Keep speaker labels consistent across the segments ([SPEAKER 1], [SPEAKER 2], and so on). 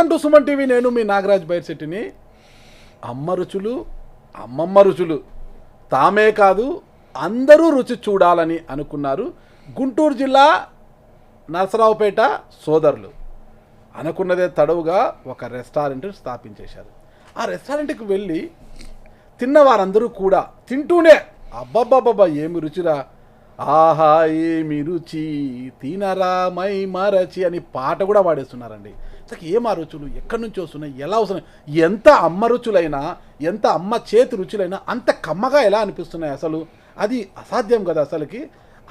[SPEAKER 1] Welcome to Suman TV. నేను మీ నాగరాజ్ బైర్శెట్టిని. అమ్మ రుచులు, అమ్మమ్మ రుచులు తామే కాదు అందరూ రుచి చూడాలని అనుకున్నారు గుంటూరు జిల్లా నరసరావుపేట సోదరులు. అనుకున్నదే తడవుగా ఒక రెస్టారెంట్ స్థాపించేశారు. ఆ రెస్టారెంట్కి వెళ్ళి తిన్నవారందరూ కూడా తింటూనే అబ్బబ్బబ్బబ్బా ఏమి రుచిరా, ఆహా ఏమి రుచి, తినరా మై మరచి అని పాట కూడా పాడేస్తున్నారండి. అసలు ఏం ఆ రుచులు ఎక్కడి నుంచి వస్తున్నాయి, ఎలా వస్తున్నాయి, ఎంత అమ్మ రుచులైనా, ఎంత అమ్మ చేతి రుచులైనా అంత కమ్మగా ఎలా అనిపిస్తున్నాయి? అసలు అది అసాధ్యం కదా. అసలుకి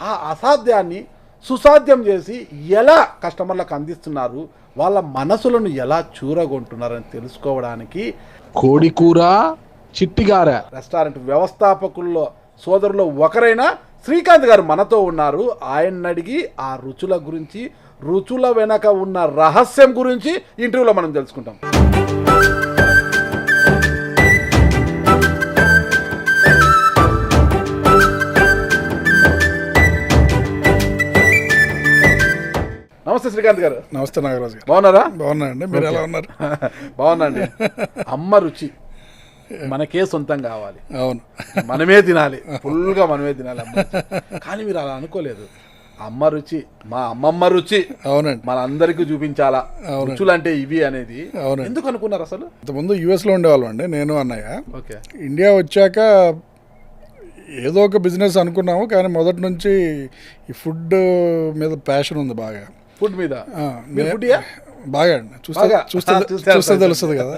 [SPEAKER 1] ఆ అసాధ్యాన్ని సుసాధ్యం చేసి ఎలా కస్టమర్లకు అందిస్తున్నారు, వాళ్ళ మనసులను ఎలా చూరగొంటున్నారని తెలుసుకోవడానికి
[SPEAKER 2] కోడికూర చిట్టిగార
[SPEAKER 1] రెస్టారెంట్ వ్యవస్థాపకుల్లో సోదరులో ఒకరైన శ్రీకాంత్ గారు మనతో ఉన్నారు. ఆయన్ని అడిగి ఆ రుచుల గురించి, రుచుల వెనక ఉన్న రహస్యం గురించి ఇంటర్వ్యూలో మనం తెలుసుకుంటాం. నమస్తే శ్రీకాంత్ గారు.
[SPEAKER 3] నమస్తే నాగరాజు గారు.
[SPEAKER 1] బాగున్నారా?
[SPEAKER 3] బాగున్నా అండి, మీరు ఎలా ఉన్నారు?
[SPEAKER 1] బాగున్నాండి. అమ్మ రుచి మనకే సొంతం కావాలి,
[SPEAKER 3] అవును,
[SPEAKER 1] మనమే తినాలి, ఫుల్గా మనమే తినాలి అమ్మ రుచి. కానీ మీరు అలా అనుకోలేదు. అమ్మ రుచి, మా అమ్మమ్మ రుచి
[SPEAKER 3] అవునండి,
[SPEAKER 1] మనందరికీ చూపించాలా, రుచులు అంటే ఇవి అనేది ఎందుకు అనుకున్నారు అసలు?
[SPEAKER 3] ఇంతకుముందు యుఎస్లో ఉండేవాళ్ళం అండి, నేను అన్నయ్య.
[SPEAKER 1] ఓకే.
[SPEAKER 3] ఇండియా వచ్చాక ఏదో ఒక బిజినెస్ అనుకున్నాము, కానీ మొదటి నుంచి ఈ ఫుడ్ మీద ప్యాషన్ ఉంది బాగా.
[SPEAKER 1] ఫుడ్ మీద
[SPEAKER 3] బాగా అండి, చూస్తే తెలుస్తుంది కదా.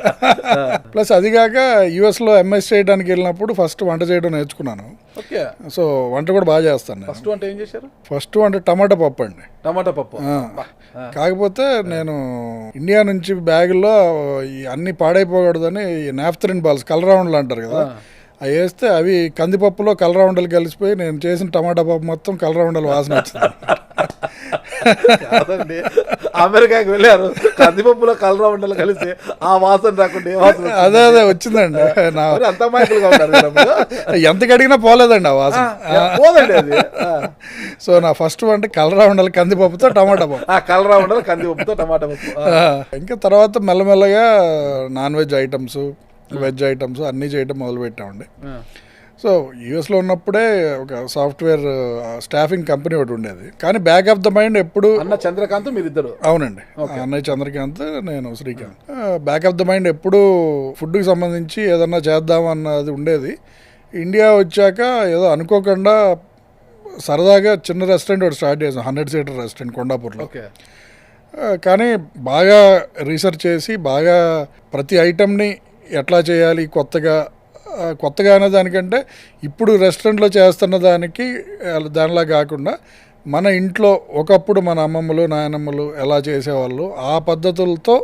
[SPEAKER 3] ప్లస్ అదిగాక యుఎస్లో ఎంఎస్ చేయడానికి వెళ్ళినప్పుడు ఫస్ట్ వంట చేయడం నేర్చుకున్నాను.
[SPEAKER 1] ఓకే.
[SPEAKER 3] సో వంట కూడా బాగా చేస్తాను.
[SPEAKER 1] ఫస్ట్ వంట ఏం చేశారు?
[SPEAKER 3] ఫస్ట్ వంట టమాటా పప్పు అండి.
[SPEAKER 1] టమాటా పప్పు.
[SPEAKER 3] కాకపోతే నేను ఇండియా నుంచి బ్యాగుల్లో ఈ అన్ని పాడైపోకూడదని నాఫ్థలిన్ బాల్స్ కలరౌండ్లు అంటారు కదా, అవి వేస్తే అవి కందిపప్పులో కలరౌండలు కలిసిపోయి నేను చేసిన టమాటా పప్పు మొత్తం కలరౌండలు వాసన వచ్చింది.
[SPEAKER 1] అమెరికాకి వెళ్ళారు, కందిపప్పులో కలరౌండలు కలిసి ఆ వాసన రాకుండా ఏ వాసన?
[SPEAKER 3] అదే వచ్చిందండి.
[SPEAKER 1] అంత మైకులుగా ఉన్నారు,
[SPEAKER 3] ఎంత కడిగినా పోలేదండి ఆ వాసన. సో నా ఫస్ట్ వంట కలరౌండలు కందిపప్పుతో టమాటా పప్పు.
[SPEAKER 1] కలరౌండలు కందిపప్పుతో టమాటా పప్పు.
[SPEAKER 3] ఇంకా తర్వాత మెల్లమెల్లగా non veg items, veg items అన్నీ చేయడం మొదలుపెట్టామండి. సో యూఎస్లో ఉన్నప్పుడే ఒక సాఫ్ట్వేర్ స్టాఫింగ్ కంపెనీ ఒకటి ఉండేది, కానీ బ్యాక్ ఆఫ్ ద మైండ్ ఎప్పుడు
[SPEAKER 1] అన్న చంద్రకాంత్ మీరిద్దరు.
[SPEAKER 3] అవునండి, అన్నయ్య చంద్రకాంత్, నేను Srikanth. Back of the mind ఎప్పుడు ఫుడ్కి సంబంధించి ఏదన్నా చేద్దామన్నది ఉండేది. ఇండియా వచ్చాక ఏదో అనుకోకుండా సరదాగా చిన్న రెస్టారెంట్ ఒకటి స్టార్ట్ చేసాం, 100 సీటర్ రెస్టారెంట్ కొండాపూర్లో. కానీ బాగా రీసెర్చ్ చేసి బాగా ప్రతి ఐటమ్ని ఎట్లా చేయాలి కొత్తగా అనే దానికంటే ఇప్పుడు రెస్టారెంట్లో చేస్తున్న దానిలా కాకుండా మన ఇంట్లో ఒకప్పుడు మన అమ్మమ్మలు నాయనమ్మలు ఎలా చేసేవాళ్ళు ఆ పద్ధతులతో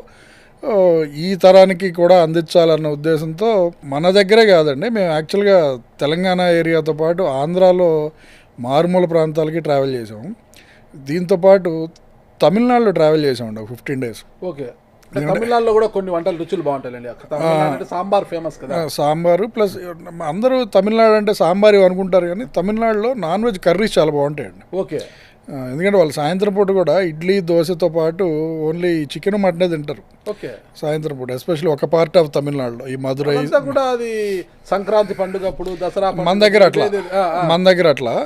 [SPEAKER 3] ఈ తరానికి కూడా అందించాలన్న ఉద్దేశంతో మన దగ్గరే కాదండి, మేము యాక్చువల్గా తెలంగాణ ఏరియాతో పాటు ఆంధ్రాలో మారుమూల ప్రాంతాలకి ట్రావెల్ చేసాము. దీంతోపాటు తమిళనాడులో ట్రావెల్ చేసామండి ఒక 15 days.
[SPEAKER 1] ఓకే. తమిళనాడులో కూడా కొన్ని వంటలు రుచులు బాగుంటాయండి. తమిళనాడు సాంబార్ ఫేమస్ కదా.
[SPEAKER 3] సాంబారు ప్లస్ అందరూ తమిళనాడు అంటే సాంబార్ అనుకుంటారు, కానీ తమిళనాడులో నాన్ వెజ్ కర్రీస్ చాలా బాగుంటాయండి.
[SPEAKER 1] ఓకే.
[SPEAKER 3] ఎందుకంటే వాళ్ళు సాయంత్రం పూట కూడా ఇడ్లీ దోశతో పాటు ఓన్లీ చికెన్ మటనే తింటారు.
[SPEAKER 1] ఓకే. సాయంత్రం పూట
[SPEAKER 3] ఎస్పెషల్లీ ఒక పార్ట్ ఆఫ్ తమిళనాడులో ఈ మధురై
[SPEAKER 1] కూడా అది సంక్రాంతి పండుగ అప్పుడు, దసరా
[SPEAKER 3] మన దగ్గర అట్లా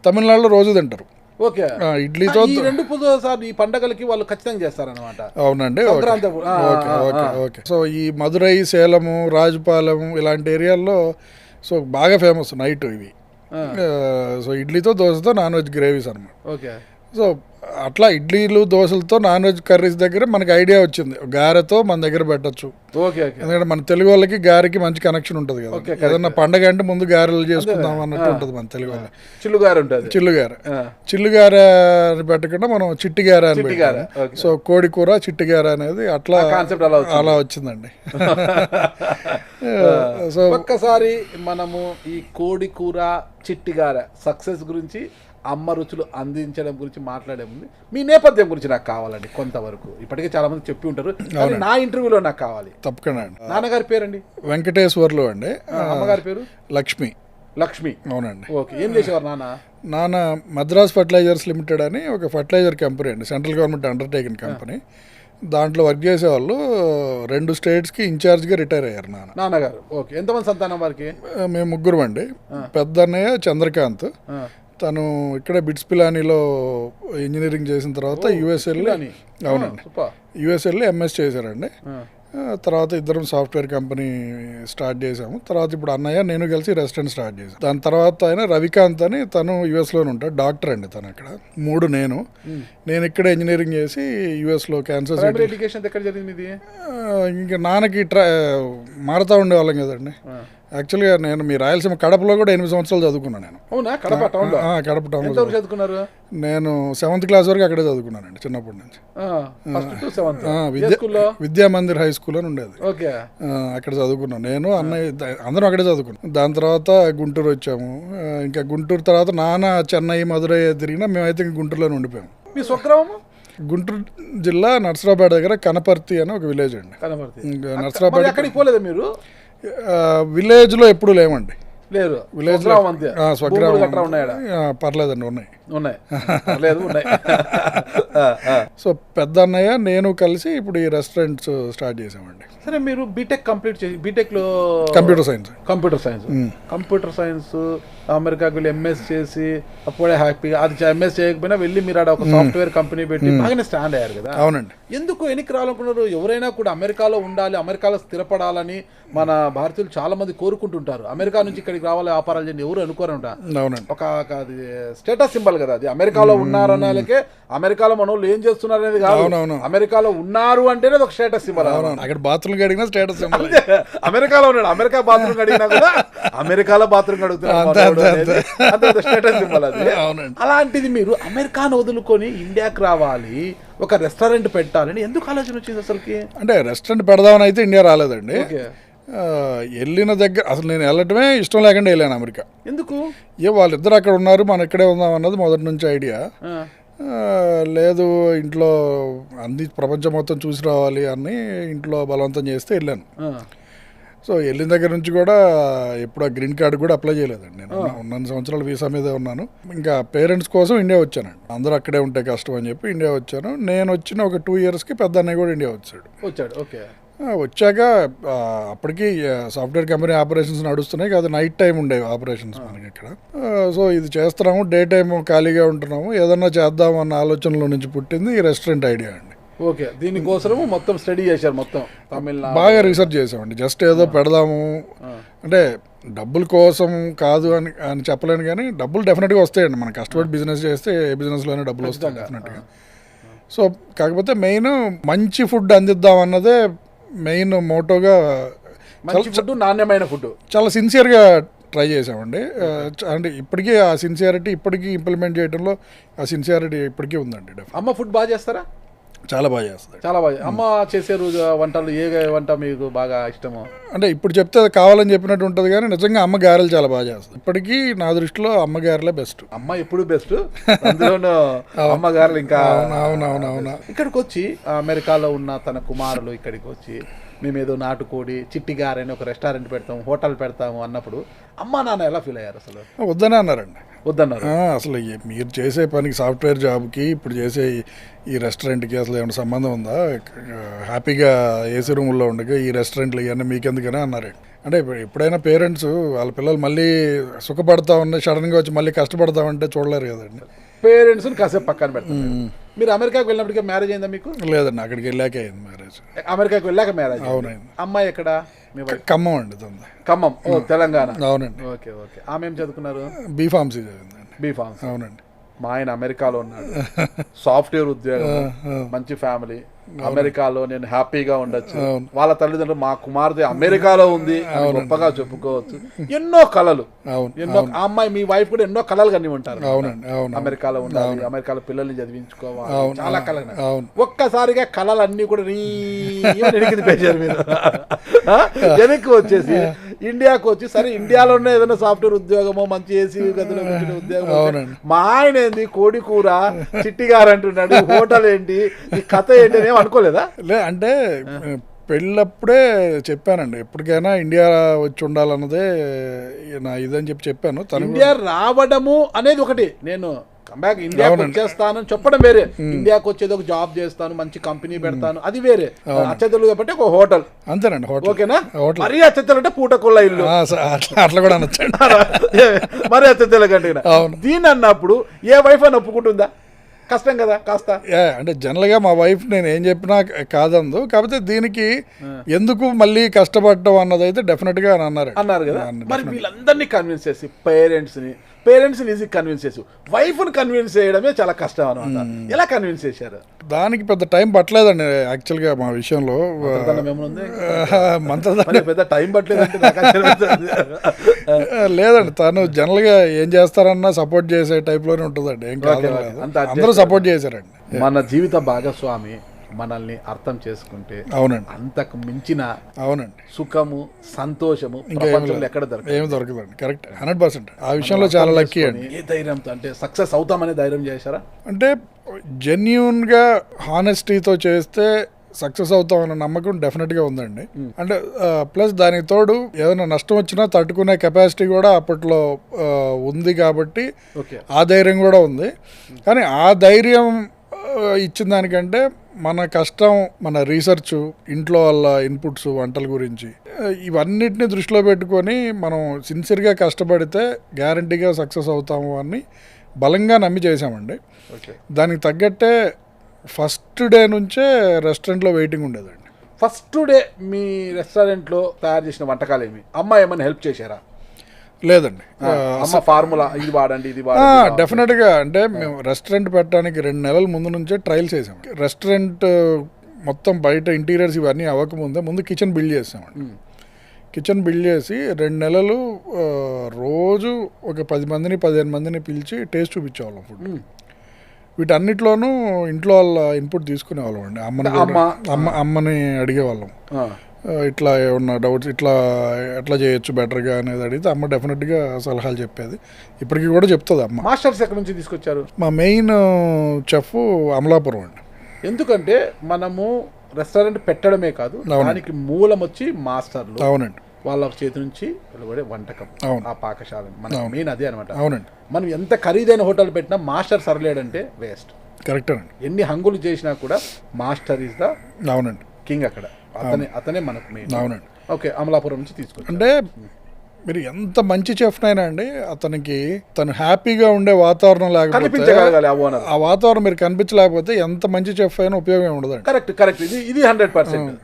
[SPEAKER 3] తమిళనాడులో రోజు తింటారు.
[SPEAKER 1] ఓకే.
[SPEAKER 3] ఇడ్లీతో
[SPEAKER 1] ఈ పండగలకి వాళ్ళు ఖచ్చితంగా చేస్తారనమాట.
[SPEAKER 3] అవునండి. ఓకే. సో ఈ మధురై, సేలము, రాజుపాలెం ఇలాంటి ఏరియాల్లో సో బాగా ఫేమస్ నైట్ ఇవి. సో ఇడ్లీతో దోశతో నాన్ వెజ్ గ్రేవీస్ అనమాట.
[SPEAKER 1] ఓకే.
[SPEAKER 3] సో అట్లా ఇడ్లీలు దోశలతో నాన్ వెజ్ కర్రీస్ దగ్గర మనకి ఐడియా వచ్చింది, గారెతో మన దగ్గర పెట్టచ్చు. ఎందుకంటే మన తెలుగు వాళ్ళకి గారెకి మంచి కనెక్షన్ ఉంటుంది కదా. ఏదన్నా పండగ అంటే ముందు గారెలు చేసుకుందాం అన్నట్టు ఉంటుంది మన తెలుగు వాళ్ళకి. చిల్లుగారె అని పెట్టకుండా మనం చిట్టిగారె అని పెట్టాము. సో కోడికూర చిట్టిగారె అనేది అట్లా అలా వచ్చిందండి.
[SPEAKER 1] సో ఒక్కసారి మనము ఈ కోడికూర చిట్టిగారె సక్సెస్ గురించి, అమ్మ రుచులు అందించడం గురించి మాట్లాడే ముందు మీ నేపథ్యం గురించి నాకు కావాలండి కొంతవరకు. ఇప్పటికే చాలా మంది చెప్పి ఉంటారు, నా ఇంటర్వ్యూలో నాకు కావాలి.
[SPEAKER 3] తప్పకుండా అండి.
[SPEAKER 1] నాన్నగారి పేరండి?
[SPEAKER 3] వెంకటేశ్వర్లు అండి.
[SPEAKER 1] అమ్మగారి పేరు?
[SPEAKER 3] లక్ష్మి.
[SPEAKER 1] అవునండి. ఓకే. ఏం చేసేవారు
[SPEAKER 3] నాన్న? మద్రాస్ ఫర్టిలైజర్స్ లిమిటెడ్ అని ఒక ఫర్టిలైజర్ కంపెనీ అండి, సెంట్రల్ గవర్నమెంట్ అండర్టేకింగ్ కంపెనీ. దాంట్లో వర్క్ చేసేవాళ్ళు 2 స్టేట్స్కి ఇన్ఛార్జ్గా రిటైర్ అయ్యారు నాన్న.
[SPEAKER 1] నాన్నగారు ఓకే. ఎంతమంది సంతానం వారికి?
[SPEAKER 3] మేము 3 అండి. పెద్ద అన్నయ్య చంద్రకాంత్, తను ఇక్కడే బిట్స్ పిలానీలో ఇంజనీరింగ్ చేసిన తర్వాత యుఎస్ వెళ్ళి, అవునండి, యుఎస్ వెళ్ళి ఎంఎస్ చేశారండి. తర్వాత ఇద్దరం సాఫ్ట్వేర్ కంపెనీ స్టార్ట్ చేసాము. తర్వాత ఇప్పుడు అన్నయ్య నేను కలిసి రెస్టారెంట్ స్టార్ట్ చేసాం. దాని తర్వాత ఆయన రవికాంత్ అని, తను యుఎస్లోనే ఉంటాడు, డాక్టర్ అండి తను అక్కడ. 3 నేను ఇక్కడ ఇంజనీరింగ్ చేసి యుఎస్లో క్యాన్సర్
[SPEAKER 1] ఎడ్యుకేషన్ ఎక్కడ జరిగింది ఇది?
[SPEAKER 3] ఇంకా నాన్నకి మారుతూ ఉండేవాళ్ళం కదండి. యాక్చువల్గా నేను మీ రాయలసీమ కడపలో కూడా 8 సంవత్సరాలు చదువుకున్నాను నేను.
[SPEAKER 1] అవునా? కడప టౌన్?
[SPEAKER 3] కడప టౌన్
[SPEAKER 1] చదువుకున్నారు.
[SPEAKER 3] నేను 7th క్లాస్ వరకు అక్కడే చదువుకున్నానండి చిన్నప్పటి నుంచి. విద్యా మందిర్ హై స్కూల్ అని ఉండేది, అక్కడ చదువుకున్నాను నేను, అన్నయ్య అందరం అక్కడే చదువుకున్నాం. దాని తర్వాత గుంటూరు వచ్చాము. ఇంకా గుంటూరు తర్వాత నాన్న చెన్నై మధురై తిరిగినా మేమైతే గుంటూరులోనే ఉండిపోయాము.
[SPEAKER 1] మీ స్వగ్రామం?
[SPEAKER 3] గుంటూరు జిల్లా నర్సరాబాద్ దగ్గర కనపర్తి అని ఒక విలేజ్ అండి.
[SPEAKER 1] నర్సరాబాద్ అక్కడికి పోలేదా మీరు?
[SPEAKER 3] విలేజ్ లో ఎప్పుడు లేమండి.
[SPEAKER 1] లేరు.
[SPEAKER 3] విలేజ్ లో స్వగ్రామం పర్లేదండి, ఉన్నాయి. సో పెద్ద అన్నయ్య నేను కలిసి ఇప్పుడు ఈ రెస్టారెంట్స్ స్టార్ట్ చేసామండి.
[SPEAKER 1] సరే, మీరు బీటెక్ కంప్లీట్ చేసి, బీటెక్ లో
[SPEAKER 3] కంప్యూటర్
[SPEAKER 1] సైన్స్ అమెరికాకి వెళ్ళి ఎంఎస్ చేసి అప్పుడే హ్యాపీగా, అది ఎంఎస్ చేయకపోయినా వెళ్ళి మీరు ఆడ ఒక సాఫ్ట్వేర్ కంపెనీ పెట్టి బాగానే స్టాండ్ అయ్యారు కదా.
[SPEAKER 3] అవునండి.
[SPEAKER 1] ఎందుకు వెనక్కి రావాలనుకున్నారు? ఎవరైనా కూడా అమెరికాలో ఉండాలి, అమెరికాలో స్థిరపడాలని మన భారతీయులు చాలా మంది కోరుకుంటుంటారు. అమెరికా నుంచి ఇక్కడికి రావాలి, వ్యాపారాలు చేయండి, ఎవరు అనుకోరంట. ఒక అది స్టేటస్ సింబల్ కదా, అది అమెరికాలో ఉన్నారు అనేకే. అమెరికాలో మన వాళ్ళు ఏం చేస్తున్నారు అనేది కాదు, అమెరికాలో ఉన్నారు అంటేనే ఒక స్టేటస్ సింబల్.
[SPEAKER 3] అక్కడ బాత్రూమ్ కడిగినా స్టేటస్ సింబల్.
[SPEAKER 1] అమెరికాలో ఉన్నాడు, అమెరికా బాత్రూమ్ కడిగినా కూడా అమెరికాలో బాత్రూమ్ కడుగుతున్నారు, స్టేటస్ సింబల్ అది. అలాంటిది మీరు అమెరికాను వదులుకొని ఇండియాకి రావాలి, ఒక రెస్టారెంట్ పెట్టాలని ఎందుకు ఆలోచన వచ్చింది అసలుకి?
[SPEAKER 3] అంటే రెస్టారెంట్ పెడదామని అయితే ఇండియా రాలేదండి. వెళ్ళిన దగ్గర అసలు నేను వెళ్ళటమే ఇష్టం లేకుండా వెళ్ళాను అమెరికా.
[SPEAKER 1] ఎందుకు?
[SPEAKER 3] వాళ్ళిద్దరు అక్కడ ఉన్నారు, మనం ఇక్కడే ఉందాం అన్నది మొదటి నుంచి ఐడియా. లేదు, ఇంట్లో అన్ని ప్రపంచం మొత్తం చూసి రావాలి అని ఇంట్లో బలవంతం చేస్తే వెళ్ళాను. సో వెళ్ళిన దగ్గర నుంచి కూడా ఎప్పుడు ఆ గ్రీన్ కార్డు కూడా అప్లై చేయలేదండి. నేను 9 సంవత్సరాల వీసా మీదే ఉన్నాను. ఇంకా పేరెంట్స్ కోసం ఇండియా వచ్చానండి. అందరూ అక్కడే ఉంటే కష్టం అని చెప్పి ఇండియా వచ్చాను. నేను వచ్చిన ఒక 2 ఇయర్స్కి పెద్ద అన్నయ్య కూడా ఇండియా వచ్చాడు.
[SPEAKER 1] ఓకే.
[SPEAKER 3] వచ్చాక అప్పటికి సాఫ్ట్వేర్ కంపెనీ ఆపరేషన్స్ నడుస్తున్నాయి కదా, నైట్ టైం ఉండేవి ఆపరేషన్స్ మనకి ఇక్కడ. సో ఇది చేస్తున్నాము, డే టైం ఖాళీగా ఉంటున్నాము, ఏదన్నా చేద్దాం అన్న ఆలోచనలో నుంచి పుట్టింది ఈ రెస్టారెంట్ ఐడియా అండి.
[SPEAKER 1] ఓకే. దీనికోసం మొత్తం స్టడీ చేశారు, మొత్తం తమిళనాడు
[SPEAKER 3] బాగా రీసెర్చ్ చేసామండి. జస్ట్ ఏదో పెడదాము అంటే డబ్బుల కోసం కాదు అని చెప్పలేను, కానీ డబ్బులు డెఫినెట్గా వస్తాయండి. మనం కష్టపడి బిజినెస్ చేస్తే ఏ బిజినెస్లోనే డబ్బులు వస్తాయి డెఫినెట్గా. సో కాకపోతే మెయిన్ మంచి ఫుడ్ అందిద్దాం అన్నదే మెయిన్ మోటోగా.
[SPEAKER 1] నాణ్యమైన ఫుడ్
[SPEAKER 3] చాలా సిన్సియర్గా ట్రై చేసామండి. అంటే ఇప్పటికీ ఆ సిన్సియారిటీ ఇప్పటికీ ఇంప్లిమెంట్ చేయడంలో ఆ సిన్సియారిటీ ఇప్పటికీ ఉందండి.
[SPEAKER 1] అమ్మ ఫుడ్ బాగా చేస్తారా?
[SPEAKER 3] చాలా బాగా చేస్తుంది.
[SPEAKER 1] చాలా బాగా. అమ్మ చేసే రోజు వంటలు ఏ వంట మీకు బాగా ఇష్టమో?
[SPEAKER 3] అంటే ఇప్పుడు చెప్తే అది కావాలని చెప్పినట్టు ఉంటుంది, కానీ నిజంగా అమ్మ గారెలు చాలా బాగా చేస్తుంది. ఇప్పటికీ నా దృష్టిలో అమ్మ గారెలే బెస్ట్.
[SPEAKER 1] అమ్మ ఎప్పుడు బెస్ట్, అందులోనూ అమ్మ గారెలు ఇంకా.
[SPEAKER 3] అవునవునవునా.
[SPEAKER 1] ఇక్కడికి వచ్చి అమెరికాలో ఉన్న తన కుమారులు ఇక్కడికి వచ్చి మేమేదో నాటుకోడి చిట్టి గారని ఒక రెస్టారెంట్ పెడతాము, హోటల్ పెడతాము అన్నప్పుడు అమ్మ నాన్న ఎలా ఫీల్ అయ్యారు? అసలు
[SPEAKER 3] వద్దనే అన్నారండి.
[SPEAKER 1] వద్దన్నారు.
[SPEAKER 3] అసలు మీరు చేసే పనికి, సాఫ్ట్వేర్ జాబ్కి ఇప్పుడు చేసే ఈ రెస్టారెంట్కి అసలు ఏమైనా సంబంధం ఉందా? హ్యాపీగా ఏసీ రూమ్లో ఉండగా ఈ రెస్టారెంట్లు ఇవన్నీ మీకెందుకనే అన్నారు. అంటే ఎప్పుడైనా పేరెంట్స్ వాళ్ళ పిల్లలు మళ్ళీ సుఖపడతా ఉన్నాయి, సడన్గా వచ్చి మళ్ళీ కష్టపడతామంటే చూడలేరు కదండి.
[SPEAKER 1] పేరెంట్స్ కాసేపు పక్కన పెడతారు. మీరు అమెరికాకి వెళ్ళినప్పటికీ మ్యారేజ్ అయిందా మీకు?
[SPEAKER 3] లేదండి, అక్కడికి వెళ్ళాక అయింది మ్యారేజ్.
[SPEAKER 1] అమెరికాకి వెళ్ళాక మ్యారేజ్?
[SPEAKER 3] అవునండి.
[SPEAKER 1] అమ్మాయి ఎక్కడ?
[SPEAKER 3] ఖమ్మం అండి.
[SPEAKER 1] ఖమ్మం, తెలంగాణ.
[SPEAKER 3] అవునండి.
[SPEAKER 1] ఓకే. ఆమె ఏం చదువుకున్నారు?
[SPEAKER 3] బీఫార్మసీ చదివిందండి.
[SPEAKER 1] బీఫార్మసీ.
[SPEAKER 3] అవునండి.
[SPEAKER 1] మా ఆయన అమెరికాలో ఉన్నాడు, సాఫ్ట్వేర్ ఉద్యోగం, మంచి ఫ్యామిలీ. అమెరికాలో నేను హ్యాపీగా ఉండొచ్చు. వాళ్ళ తల్లిదండ్రులు మా కుమార్తె అమెరికాలో ఉంది గొప్పగా చెప్పుకోవచ్చు. ఎన్నో కళలు, ఎన్నో. ఆ అమ్మాయి మీ వైఫ్ కూడా ఎన్నో కళలు కని ఉంటారు. అమెరికాలో ఉండాలి, అమెరికాలో పిల్లల్ని చదివించుకోవాలి, చాలా కళలు. ఒక్కసారిగా కళలన్నీ కూడా పెంచారు మీరు. వెనక్కి వచ్చేసి ఇండియాకు వచ్చి, సరే ఇండియాలోనే ఏదైనా సాఫ్ట్వేర్ ఉద్యోగమో, మంచి ఏసీ గదిలో ఉద్యోగం. మా ఆయన ఏంది కోడి కూర చిట్టిగారు అంటున్నాడు, హోటల్ ఏంటి, ఈ కథ ఏంటి అని అనుకోలేదా?
[SPEAKER 3] అంటే పెళ్ళప్పుడే చెప్పానండి, ఎప్పటికైనా ఇండియా వచ్చి ఉండాలన్నదే నా ఇదని చెప్పాను. తను
[SPEAKER 1] ఇండియా రావడము అనేది ఒకటి, నేను కంబ్యాక్ ఇండియాకి వచ్చేస్తాను చెప్పడం వేరే, ఇండియాకి వచ్చేది ఒక జాబ్ చేస్తాను, మంచి కంపెనీ పెడతాను, అది వేరే. అచ్చతలు కాబట్టి ఒక హోటల్
[SPEAKER 3] అంతేనండి, హోటల్.
[SPEAKER 1] ఓకేనా, మరీ అచ్చతలు అంటే పూటకొల్ల ఇల్లు
[SPEAKER 3] అట్లా కూడా అనొచ్చండి.
[SPEAKER 1] మరి అచ్చతల కంటే దీని అన్నప్పుడు ఏ వైఫ్ అని ఒప్పుకుంటుందా? కష్టం కదా కాస్త.
[SPEAKER 3] అంటే జనరల్గా మా వైఫ్ నేను ఏం చెప్పినా కాదందు, కాకపోతే దీనికి ఎందుకు మళ్ళీ కష్టపడటం అన్నది అయితే డెఫినెట్గా
[SPEAKER 1] అన్నారు కదా. మరి వీళ్ళందరినీ కన్విన్స్ చేసి పేరెంట్స్ని ఈజీ కన్విన్స్ చేసి వైఫ్ని కన్విన్స్ చేయడమే చాలా కష్టం అనమాట. ఎలా కన్విన్స్ చేశారు?
[SPEAKER 3] దానికి పెద్ద టైం పట్టలేదండి యాక్చువల్గా మా విషయంలో.
[SPEAKER 1] పెద్ద టైం పట్టలేదు
[SPEAKER 3] లేదండి, తను జనరల్గా ఏం చేస్తారన్నా సపోర్ట్ చేసే టైప్లోనే ఉంటుందండి, ఏం కాదు, అందరూ సపోర్ట్ చేశారండి.
[SPEAKER 1] మన జీవిత భాగస్వామి మనల్ని అర్థం చేసుకుంటే
[SPEAKER 3] అవునండి
[SPEAKER 1] అంతకు మించిన
[SPEAKER 3] అవునండి
[SPEAKER 1] సుఖము సంతోషము ప్రపంచంలో ఎక్కడ దొరకదు,
[SPEAKER 3] ఏమి దొరకదండి. కరెక్ట్, 100%. ఆ విషయంలో చాలా లక్కీ అండి.
[SPEAKER 1] ఏ ధైర్యంతో అంటే సక్సెస్ అవుతామనే ధైర్యం చేశారా?
[SPEAKER 3] అంటే జెన్యూన్గా హానెస్టీతో చేస్తే సక్సెస్ అవుతామన్న నమ్మకం డెఫినెట్గా ఉందండి. అంటే ప్లస్ దానికి తోడు ఏదైనా నష్టం వచ్చినా తట్టుకునే కెపాసిటీ కూడా అప్పట్లో ఉంది కాబట్టి ఆ ధైర్యం కూడా ఉంది. కానీ ఆ ధైర్యం ఇచ్చిన దానికంటే మన కష్టం, మన రీసెర్చ్, ఇంట్లో వాళ్ళ ఇన్పుట్స్, వంటల గురించి ఇవన్నిటిని దృష్టిలో పెట్టుకొని మనం సిన్సియర్గా కష్టపడితే గ్యారంటీగా సక్సెస్ అవుతాము అని బలంగా నమ్మి చేసామండి. దానికి తగ్గట్టే ఫస్ట్ డే నుంచే రెస్టారెంట్లో వెయిటింగ్ ఉండేదండి.
[SPEAKER 1] ఫస్ట్ డే మీ రెస్టారెంట్లో తయారు చేసిన వంటకాలు ఏమి అమ్మ ఏమైనా హెల్ప్ చేశారా?
[SPEAKER 3] లేదండి,
[SPEAKER 1] అమ్మ ఫార్ములా ఇది వాడండి ఇది
[SPEAKER 3] డెఫినెట్గా. అంటే మేము రెస్టారెంట్ పెట్టడానికి 2 నెలల ముందు నుంచే ట్రయల్స్ చేసాం. రెస్టారెంట్ మొత్తం బయట ఇంటీరియర్స్ ఇవన్నీ అవ్వకముందే ముందు కిచెన్ బిల్డ్ చేసామండి. కిచెన్ బిల్డ్ చేసి 2 నెలలు రోజు ఒక 10 మందిని 15 మందిని పిలిచి టేస్ట్ చూపించేవాళ్ళం ఫుడ్. వీటన్నిటిలోనూ ఇంట్లో వాళ్ళ ఇన్పుట్ తీసుకునేవాళ్ళం అండి. అమ్మని అడిగేవాళ్ళం, ఇట్లా ఏమన్నా డౌట్స్ ఎట్లా చేయొచ్చు బెటర్గా అనేది అడిగితే అమ్మ డెఫినెట్గా సలహాలు చెప్పేది. ఇప్పటికీ కూడా చెప్తుంది అమ్మ.
[SPEAKER 1] మాస్టర్స్ ఎక్కడి నుంచి తీసుకొచ్చారు?
[SPEAKER 3] మా మెయిన్ చెఫ్ అమలాపురం అండి.
[SPEAKER 1] ఎందుకంటే మనము రెస్టారెంట్ పెట్టడమే కాదు, దానికి మూలం వచ్చి మాస్టర్లు.
[SPEAKER 3] అవునండి,
[SPEAKER 1] వాళ్ళ చేతి నుంచి వెలువడే వంటకం, ఆ పాకశాల మన మెయిన్ అదే అనమాట.
[SPEAKER 3] అవునండి,
[SPEAKER 1] మనం ఎంత ఖరీదైన హోటల్ పెట్టినా మాస్టర్ సరలేడంటే వేస్ట్.
[SPEAKER 3] కరెక్ట్ అండి.
[SPEAKER 1] ఎన్ని హంగులు చేసినా కూడా మాస్టర్ ఈజ్ ద
[SPEAKER 3] అవునండి
[SPEAKER 1] కింగ్ అక్కడ. అతనే మనకు మెయిన్.
[SPEAKER 3] అవునండి.
[SPEAKER 1] ఓకే, అమలాపురం నుంచి తీసుకొచ్చి
[SPEAKER 3] అంటే మీరు ఎంత మంచి చెఫ్నైనా అండి, అతనికి తను హ్యాపీగా ఉండే వాతావరణం లేకపోతే, ఆ వాతావరణం మీరు కనిపించలేకపోతే ఎంత మంచి చెఫ్ అయినా ఉపయోగం ఉండదండి.
[SPEAKER 1] కరెక్ట్. ఇది 100%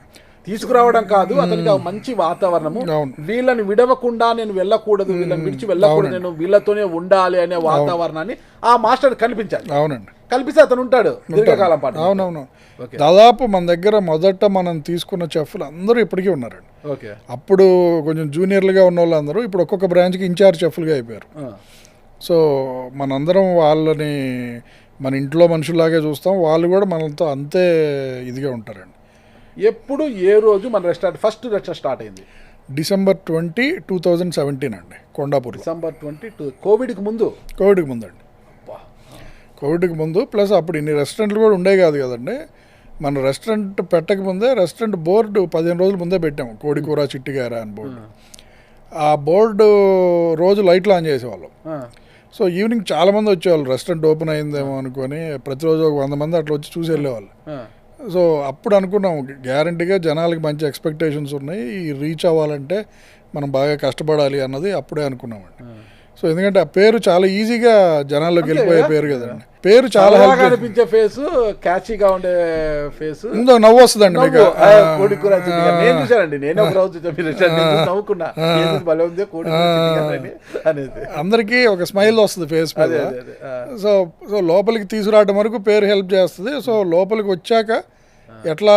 [SPEAKER 1] తీసుకురావడం కాదు, అతనికి మంచి వాతావరణము, వీళ్ళని విడవకుండా నేను వెళ్ళకూడదు, వీళ్ళని విడిచి వెళ్ళకూడదు, నేను వీళ్ళతోనే ఉండాలి అనే వాతావరణాన్ని ఆ మాస్టర్ కల్పించాలి.
[SPEAKER 3] అవునండి,
[SPEAKER 1] కల్పిస్తే అతను ఉంటాడు దీర్ఘకాలం పాటు.
[SPEAKER 3] అవునవును. దాదాపు మన దగ్గర మొదట మనం తీసుకున్న చెఫ్లు అందరూ ఇప్పటికీ ఉన్నారండి. అప్పుడు కొంచెం జూనియర్లుగా ఉన్న వాళ్ళందరూ ఇప్పుడు ఒక్కొక్క బ్రాంచ్కి ఇన్ఛార్జ్ చెఫ్లుగా అయిపోయారు. సో మనందరం వాళ్ళని మన ఇంట్లో మనుషుల్లాగే చూస్తాం, వాళ్ళు కూడా మనతో అంతే ఇదిగా ఉంటారండి.
[SPEAKER 1] ఎప్పుడు ఏ రోజు మన రెస్టారెంట్ ఫస్ట్ రెస్టారెంట్ స్టార్ట్ అయింది?
[SPEAKER 3] December 20, 2017 అండి, కొండాపూర్.
[SPEAKER 1] December 20 కోవిడ్కి ముందు
[SPEAKER 3] అండి. కోవిడ్కి ముందు ప్లస్ అప్పుడు ఇన్ని రెస్టారెంట్లు కూడా ఉండే కాదు కదండి. మన రెస్టారెంట్ పెట్టకముందే రెస్టారెంట్ బోర్డు 15 రోజుల ముందే పెట్టాము, కోడికూర చిట్టిగార అని బోర్డు. ఆ బోర్డు రోజు లైట్లు ఆన్ చేసేవాళ్ళం. సో ఈవినింగ్ చాలామంది వచ్చేవాళ్ళు, రెస్టారెంట్ ఓపెన్ అయిందేమో అనుకొని ప్రతిరోజు ఒక 100 మంది అట్లా వచ్చి చూసి వెళ్ళేవాళ్ళు. సో అప్పుడు అనుకున్నాం గ్యారంటీగా జనాలకి మంచి ఎక్స్పెక్టేషన్స్ ఉన్నాయి, రీచ్ అవ్వాలంటే మనం బాగా కష్టపడాలి అన్నది అప్పుడే అనుకున్నామండి. సో ఎందుకంటే ఆ పేరు చాలా ఈజీగా జనాల్లోకి వెళ్ళిపోయే పేరు కదండి. పేరు చాలా
[SPEAKER 1] కనిపించే ఫేస్, క్యాచీగా ఉండే ఫేస్,
[SPEAKER 3] నవ్వు వస్తుందండి మీకు.
[SPEAKER 1] నేను చూసానండి, నేను ఒక రోజు నవ్వుకున్నా,
[SPEAKER 3] అందరికీ ఒక స్మైల్ వస్తుంది ఫేస్ మీద. సో లోపలికి తీసుకురావడం వరకు పేరు హెల్ప్ చేస్తుంది. సో లోపలికి వచ్చాక ఎట్లా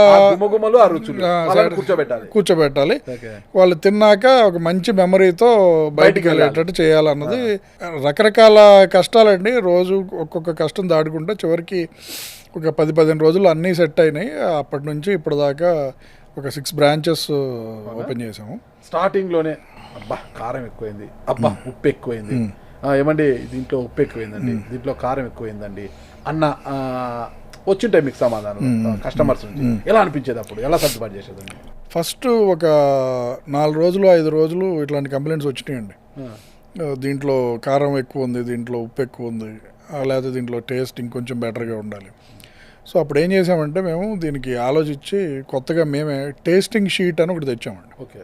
[SPEAKER 3] కూర్చోబెట్టాలి, వాళ్ళు తిన్నాక ఒక మంచి మెమరీతో బయటికి వెళ్ళేటట్టు చేయాలన్నది. రకరకాల కష్టాలండి, రోజు ఒక్కొక్క కష్టం దాటుకుంటే చివరికి ఒక 10-15 రోజులు అన్నీ సెట్ అయినాయి. అప్పటి నుంచి ఇప్పటిదాకా ఒక 6 బ్రాంచెస్ ఓపెన్ చేసాము.
[SPEAKER 1] స్టార్టింగ్లోనే అబ్బా కారం ఎక్కువైంది, అబ్బా ఉప్పు ఎక్కువైంది, ఏమండి దీంట్లో ఉప్పు ఎక్కువైందండి, దీంట్లో కారం ఎక్కువైందండి అన్న వచ్చింటాయి మీకు సమాధానం కస్టమర్స్ నుంచి. ఎలా అనిపించేది అప్పుడు, ఎలా సర్దుబాటు చేసేదండి?
[SPEAKER 3] ఫస్ట్ ఒక 4 రోజులు 5 రోజులు ఇట్లాంటి కంప్లైంట్స్ వచ్చినాయండి. దీంట్లో కారం ఎక్కువ ఉంది, దీంట్లో ఉప్పు ఎక్కువ ఉంది, లేకపోతే దీంట్లో టేస్ట్ ఇంకొంచెం బెటర్గా ఉండాలి. సో అప్పుడు ఏం చేసామంటే మేము దీనికి ఆలోచించి కొత్తగా మేమే టేస్టింగ్ షీట్ అని ఒకటి తెచ్చామండి.
[SPEAKER 1] Okay.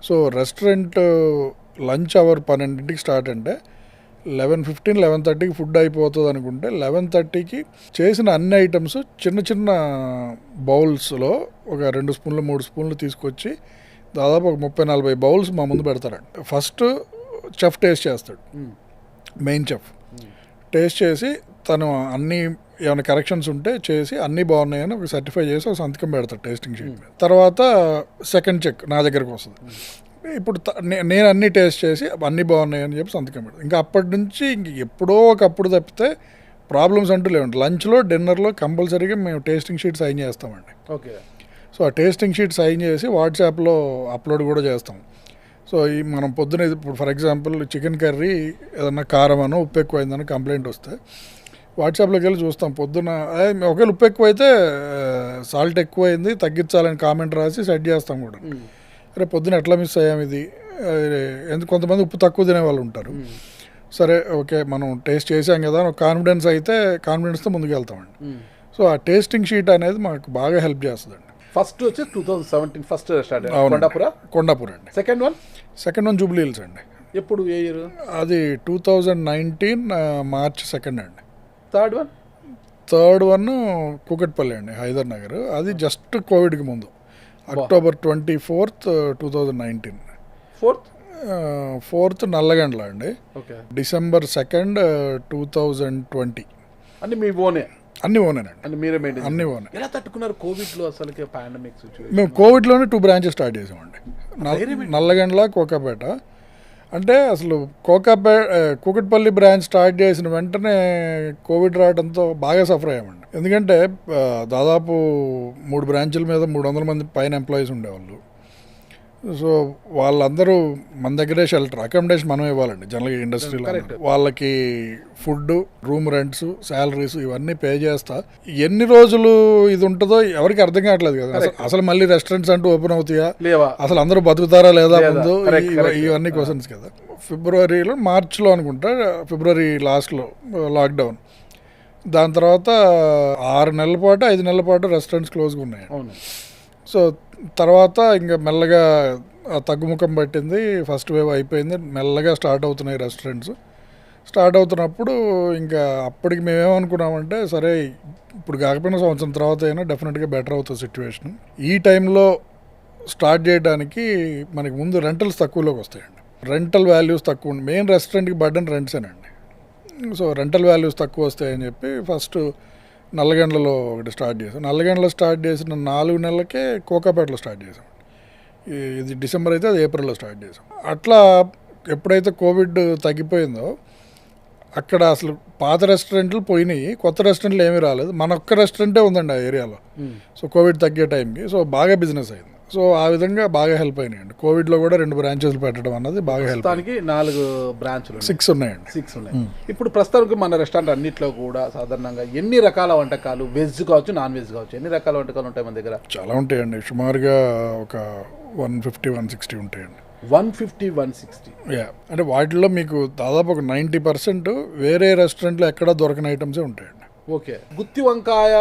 [SPEAKER 3] So restaurant lunch hour 12కి స్టార్ట్ అంటే 11:15 11:30కి ఫుడ్ అయిపోతుంది అనుకుంటే 11:30కి చేసిన అన్ని ఐటమ్స్ చిన్న చిన్న బౌల్స్లో ఒక 2 స్పూన్లు 3 స్పూన్లు తీసుకొచ్చి దాదాపు ఒక 30-40 బౌల్స్ మా ముందు పెడతారండి. ఫస్ట్ చెఫ్ టేస్ట్ చేస్తాడు, మెయిన్ చెఫ్ టేస్ట్ చేసి తను అన్ని ఏమైనా కరెక్షన్స్ ఉంటే చేసి అన్నీ బాగున్నాయని ఒక సర్టిఫై చేసి ఒక సంతకం పెడతాడు టేస్టింగ్ షీట్ మీద. తర్వాత సెకండ్ చెక్ నా దగ్గరకు వస్తుంది. ఇప్పుడు నేను అన్నీ టేస్ట్ చేసి అన్నీ బాగున్నాయని చెప్పి సంతకం పెడతాను. ఇంకా అప్పటి నుంచి ఇంక ఎప్పుడో ఒకప్పుడు తప్పితే ప్రాబ్లమ్స్ అంటూ లేవండి. లంచ్లో డిన్నర్లో కంపల్సరీగా మేము టేస్టింగ్ షీట్ సైన్ చేస్తామండి.
[SPEAKER 1] ఓకే.
[SPEAKER 3] సో ఆ టేస్టింగ్ షీట్ సైన్ చేసి వాట్సాప్లో అప్లోడ్ కూడా చేస్తాం. సో ఈ మనం పొద్దున ఇప్పుడు ఫర్ ఎగ్జాంపుల్ చికెన్ కర్రీ ఏదన్నా కారం అనో ఉప్పు ఎక్కువైందని కంప్లైంట్ వస్తే వాట్సాప్లోకి వెళ్ళి చూస్తాం. పొద్దున ఒకవేళ ఉప్పు ఎక్కువైతే సాల్ట్ ఎక్కువైంది తగ్గించాలని కామెంట్ రాసి సెట్ చేస్తాం కూడా. అరే పొద్దున ఎట్లా మిస్ అయ్యాం ఇది, ఎందుకు కొంతమంది ఉప్పు తక్కువ తినే వాళ్ళు ఉంటారు. సరే ఓకే మనం టేస్ట్ చేసాం కదా ఒక కాన్ఫిడెన్స్ అయితే కాన్ఫిడెన్స్తో ముందుకు వెళ్తామండి. సో ఆ టేస్టింగ్ షీట్ అనేది మాకు బాగా హెల్ప్ చేస్తుందండి.
[SPEAKER 1] ఫస్ట్ వచ్చి 2017 ఫస్ట్ స్టార్ట్
[SPEAKER 3] కొండాపూర్ అండి. సెకండ్ వన్ జూబ్లీ హిల్స్ అండి.
[SPEAKER 1] ఎప్పుడు ఏ ఇయర్?
[SPEAKER 3] అది 2019 March 2 అండి.
[SPEAKER 1] థర్డ్
[SPEAKER 3] వన్ కూకట్పల్లి అండి, హైదర్ నగర్. అది జస్ట్ కోవిడ్కి ముందు October 24th 2019. ఫోర్త్ నల్లగండ్ల అండి. December 2nd 2020.
[SPEAKER 1] అంటే మీ ఓనే?
[SPEAKER 3] అన్ని ఓనేనండి.
[SPEAKER 1] అంటే మీరే మెయింటైన్?
[SPEAKER 3] అన్ని ఓనే.
[SPEAKER 1] ఎలా తట్టుకున్నారు కోవిడ్లో అసలు పాండమిక్ సిచ్యువేషన్?
[SPEAKER 3] మేము కోవిడ్లోనే 2 బ్రాంచెస్ స్టార్ట్ చేసామండి, నల్లగండ్ల కోకాపేట. అంటే అసలు కూకట్పల్లి బ్రాంచ్ స్టార్ట్ చేసిన వెంటనే కోవిడ్ రావడంతో బాగా సఫర్ అయ్యామండి. ఎందుకంటే దాదాపు 3 బ్రాంచుల మీద 300 మంది పైన ఎంప్లాయీస్ ఉండేవాళ్ళు. సో వాళ్ళందరూ మన దగ్గరే షెల్టర్ అకామిడేషన్ మనం ఇవ్వాలండి జనరల్గా ఇండస్ట్రీలో. వాళ్ళకి ఫుడ్, రూమ్ రెంట్స్, శాలరీస్ ఇవన్నీ పే చేస్తా. ఎన్ని రోజులు ఇది ఉంటుందో ఎవరికి అర్థం కావట్లేదు కదా. అసలు మళ్ళీ రెస్టారెంట్స్ అంటూ ఓపెన్ అవుతాయా, అసలు అందరూ బతుకుతారా లేదా ముందు, ఇవన్నీ క్వశ్చన్స్ కదా. మార్చిలో అనుకుంటా, ఫిబ్రవరి లాస్ట్లో లాక్డౌన్. దాని తర్వాత 6 నెలల పాటు 5 నెలల పాటు రెస్టారెంట్స్ క్లోజ్గా ఉన్నాయి. సో తర్వాత ఇంకా మెల్లగా తగ్గుముఖం పట్టింది, ఫస్ట్ వేవ్ అయిపోయింది, మెల్లగా స్టార్ట్ అవుతున్నాయి రెస్టారెంట్స్. స్టార్ట్ అవుతున్నప్పుడు ఇంకా అప్పటికి మేమేమనుకున్నామంటే సరే ఇప్పుడు కాకపోయినా సంవత్సరం తర్వాత అయినా డెఫినెట్గా బెటర్ అవుతుంది సిచ్యువేషన్. ఈ టైంలో స్టార్ట్ చేయడానికి మనకి ముందు రెంటల్స్ తక్కువలోకి వస్తాయండి. రెంటల్ వాల్యూస్ తక్కువ ఉంది. మెయిన్ రెస్టారెంట్కి బర్డెన్ రెంట్సేనండి. సో రెంటల్ వాల్యూస్ తక్కువ వస్తాయని చెప్పి ఫస్ట్ నల్లగండ్లలో ఒకటి స్టార్ట్ చేసాం. నల్లగండ్లో స్టార్ట్ చేసిన 4 నెలలకే కోకాపేటలో స్టార్ట్ చేసాం. ఇది డిసెంబర్ అయితే అది ఏప్రిల్లో స్టార్ట్ చేసాం. అట్లా ఎప్పుడైతే కోవిడ్ తగ్గిపోయిందో అక్కడ అసలు పాత రెస్టారెంట్లు పోయినాయి, కొత్త రెస్టారెంట్లు ఏమీ రాలేదు. మన ఒక్క రెస్టారెంటే ఉందండి ఆ ఏరియాలో. సో కోవిడ్ తగ్గే టైంకి సో బాగా బిజినెస్ అయింది. సో ఆ విధంగా బాగా హెల్ప్ అయినాయండి. కోవిడ్లో కూడా 2 బ్రాంచెస్ పెట్టడం అన్నది బాగా హెల్ప్.
[SPEAKER 1] 4 బ్రాంచ్లు
[SPEAKER 3] 6 ఉన్నాయండి.
[SPEAKER 1] 6 ఉన్నాయి. ఇప్పుడు ప్రస్తుతానికి మన రెస్టారెంట్ అన్నింటిలో కూడా సాధారణంగా ఎన్ని రకాల వంటకాలు, వెజ్ కావచ్చు నాన్ వెజ్ కావచ్చు, ఎన్ని రకాల వంటకాలు ఉంటాయి మన దగ్గర?
[SPEAKER 3] చాలా ఉంటాయండి, సుమారుగా ఒక 150-160 ఉంటాయండి.
[SPEAKER 1] 150-160.
[SPEAKER 3] అంటే వాటిలో మీకు దాదాపు ఒక 90% వేరే రెస్టారెంట్లో ఎక్కడ దొరకని ఐటమ్సే ఉంటాయండి.
[SPEAKER 1] ఓకే. గుత్తి వంకాయ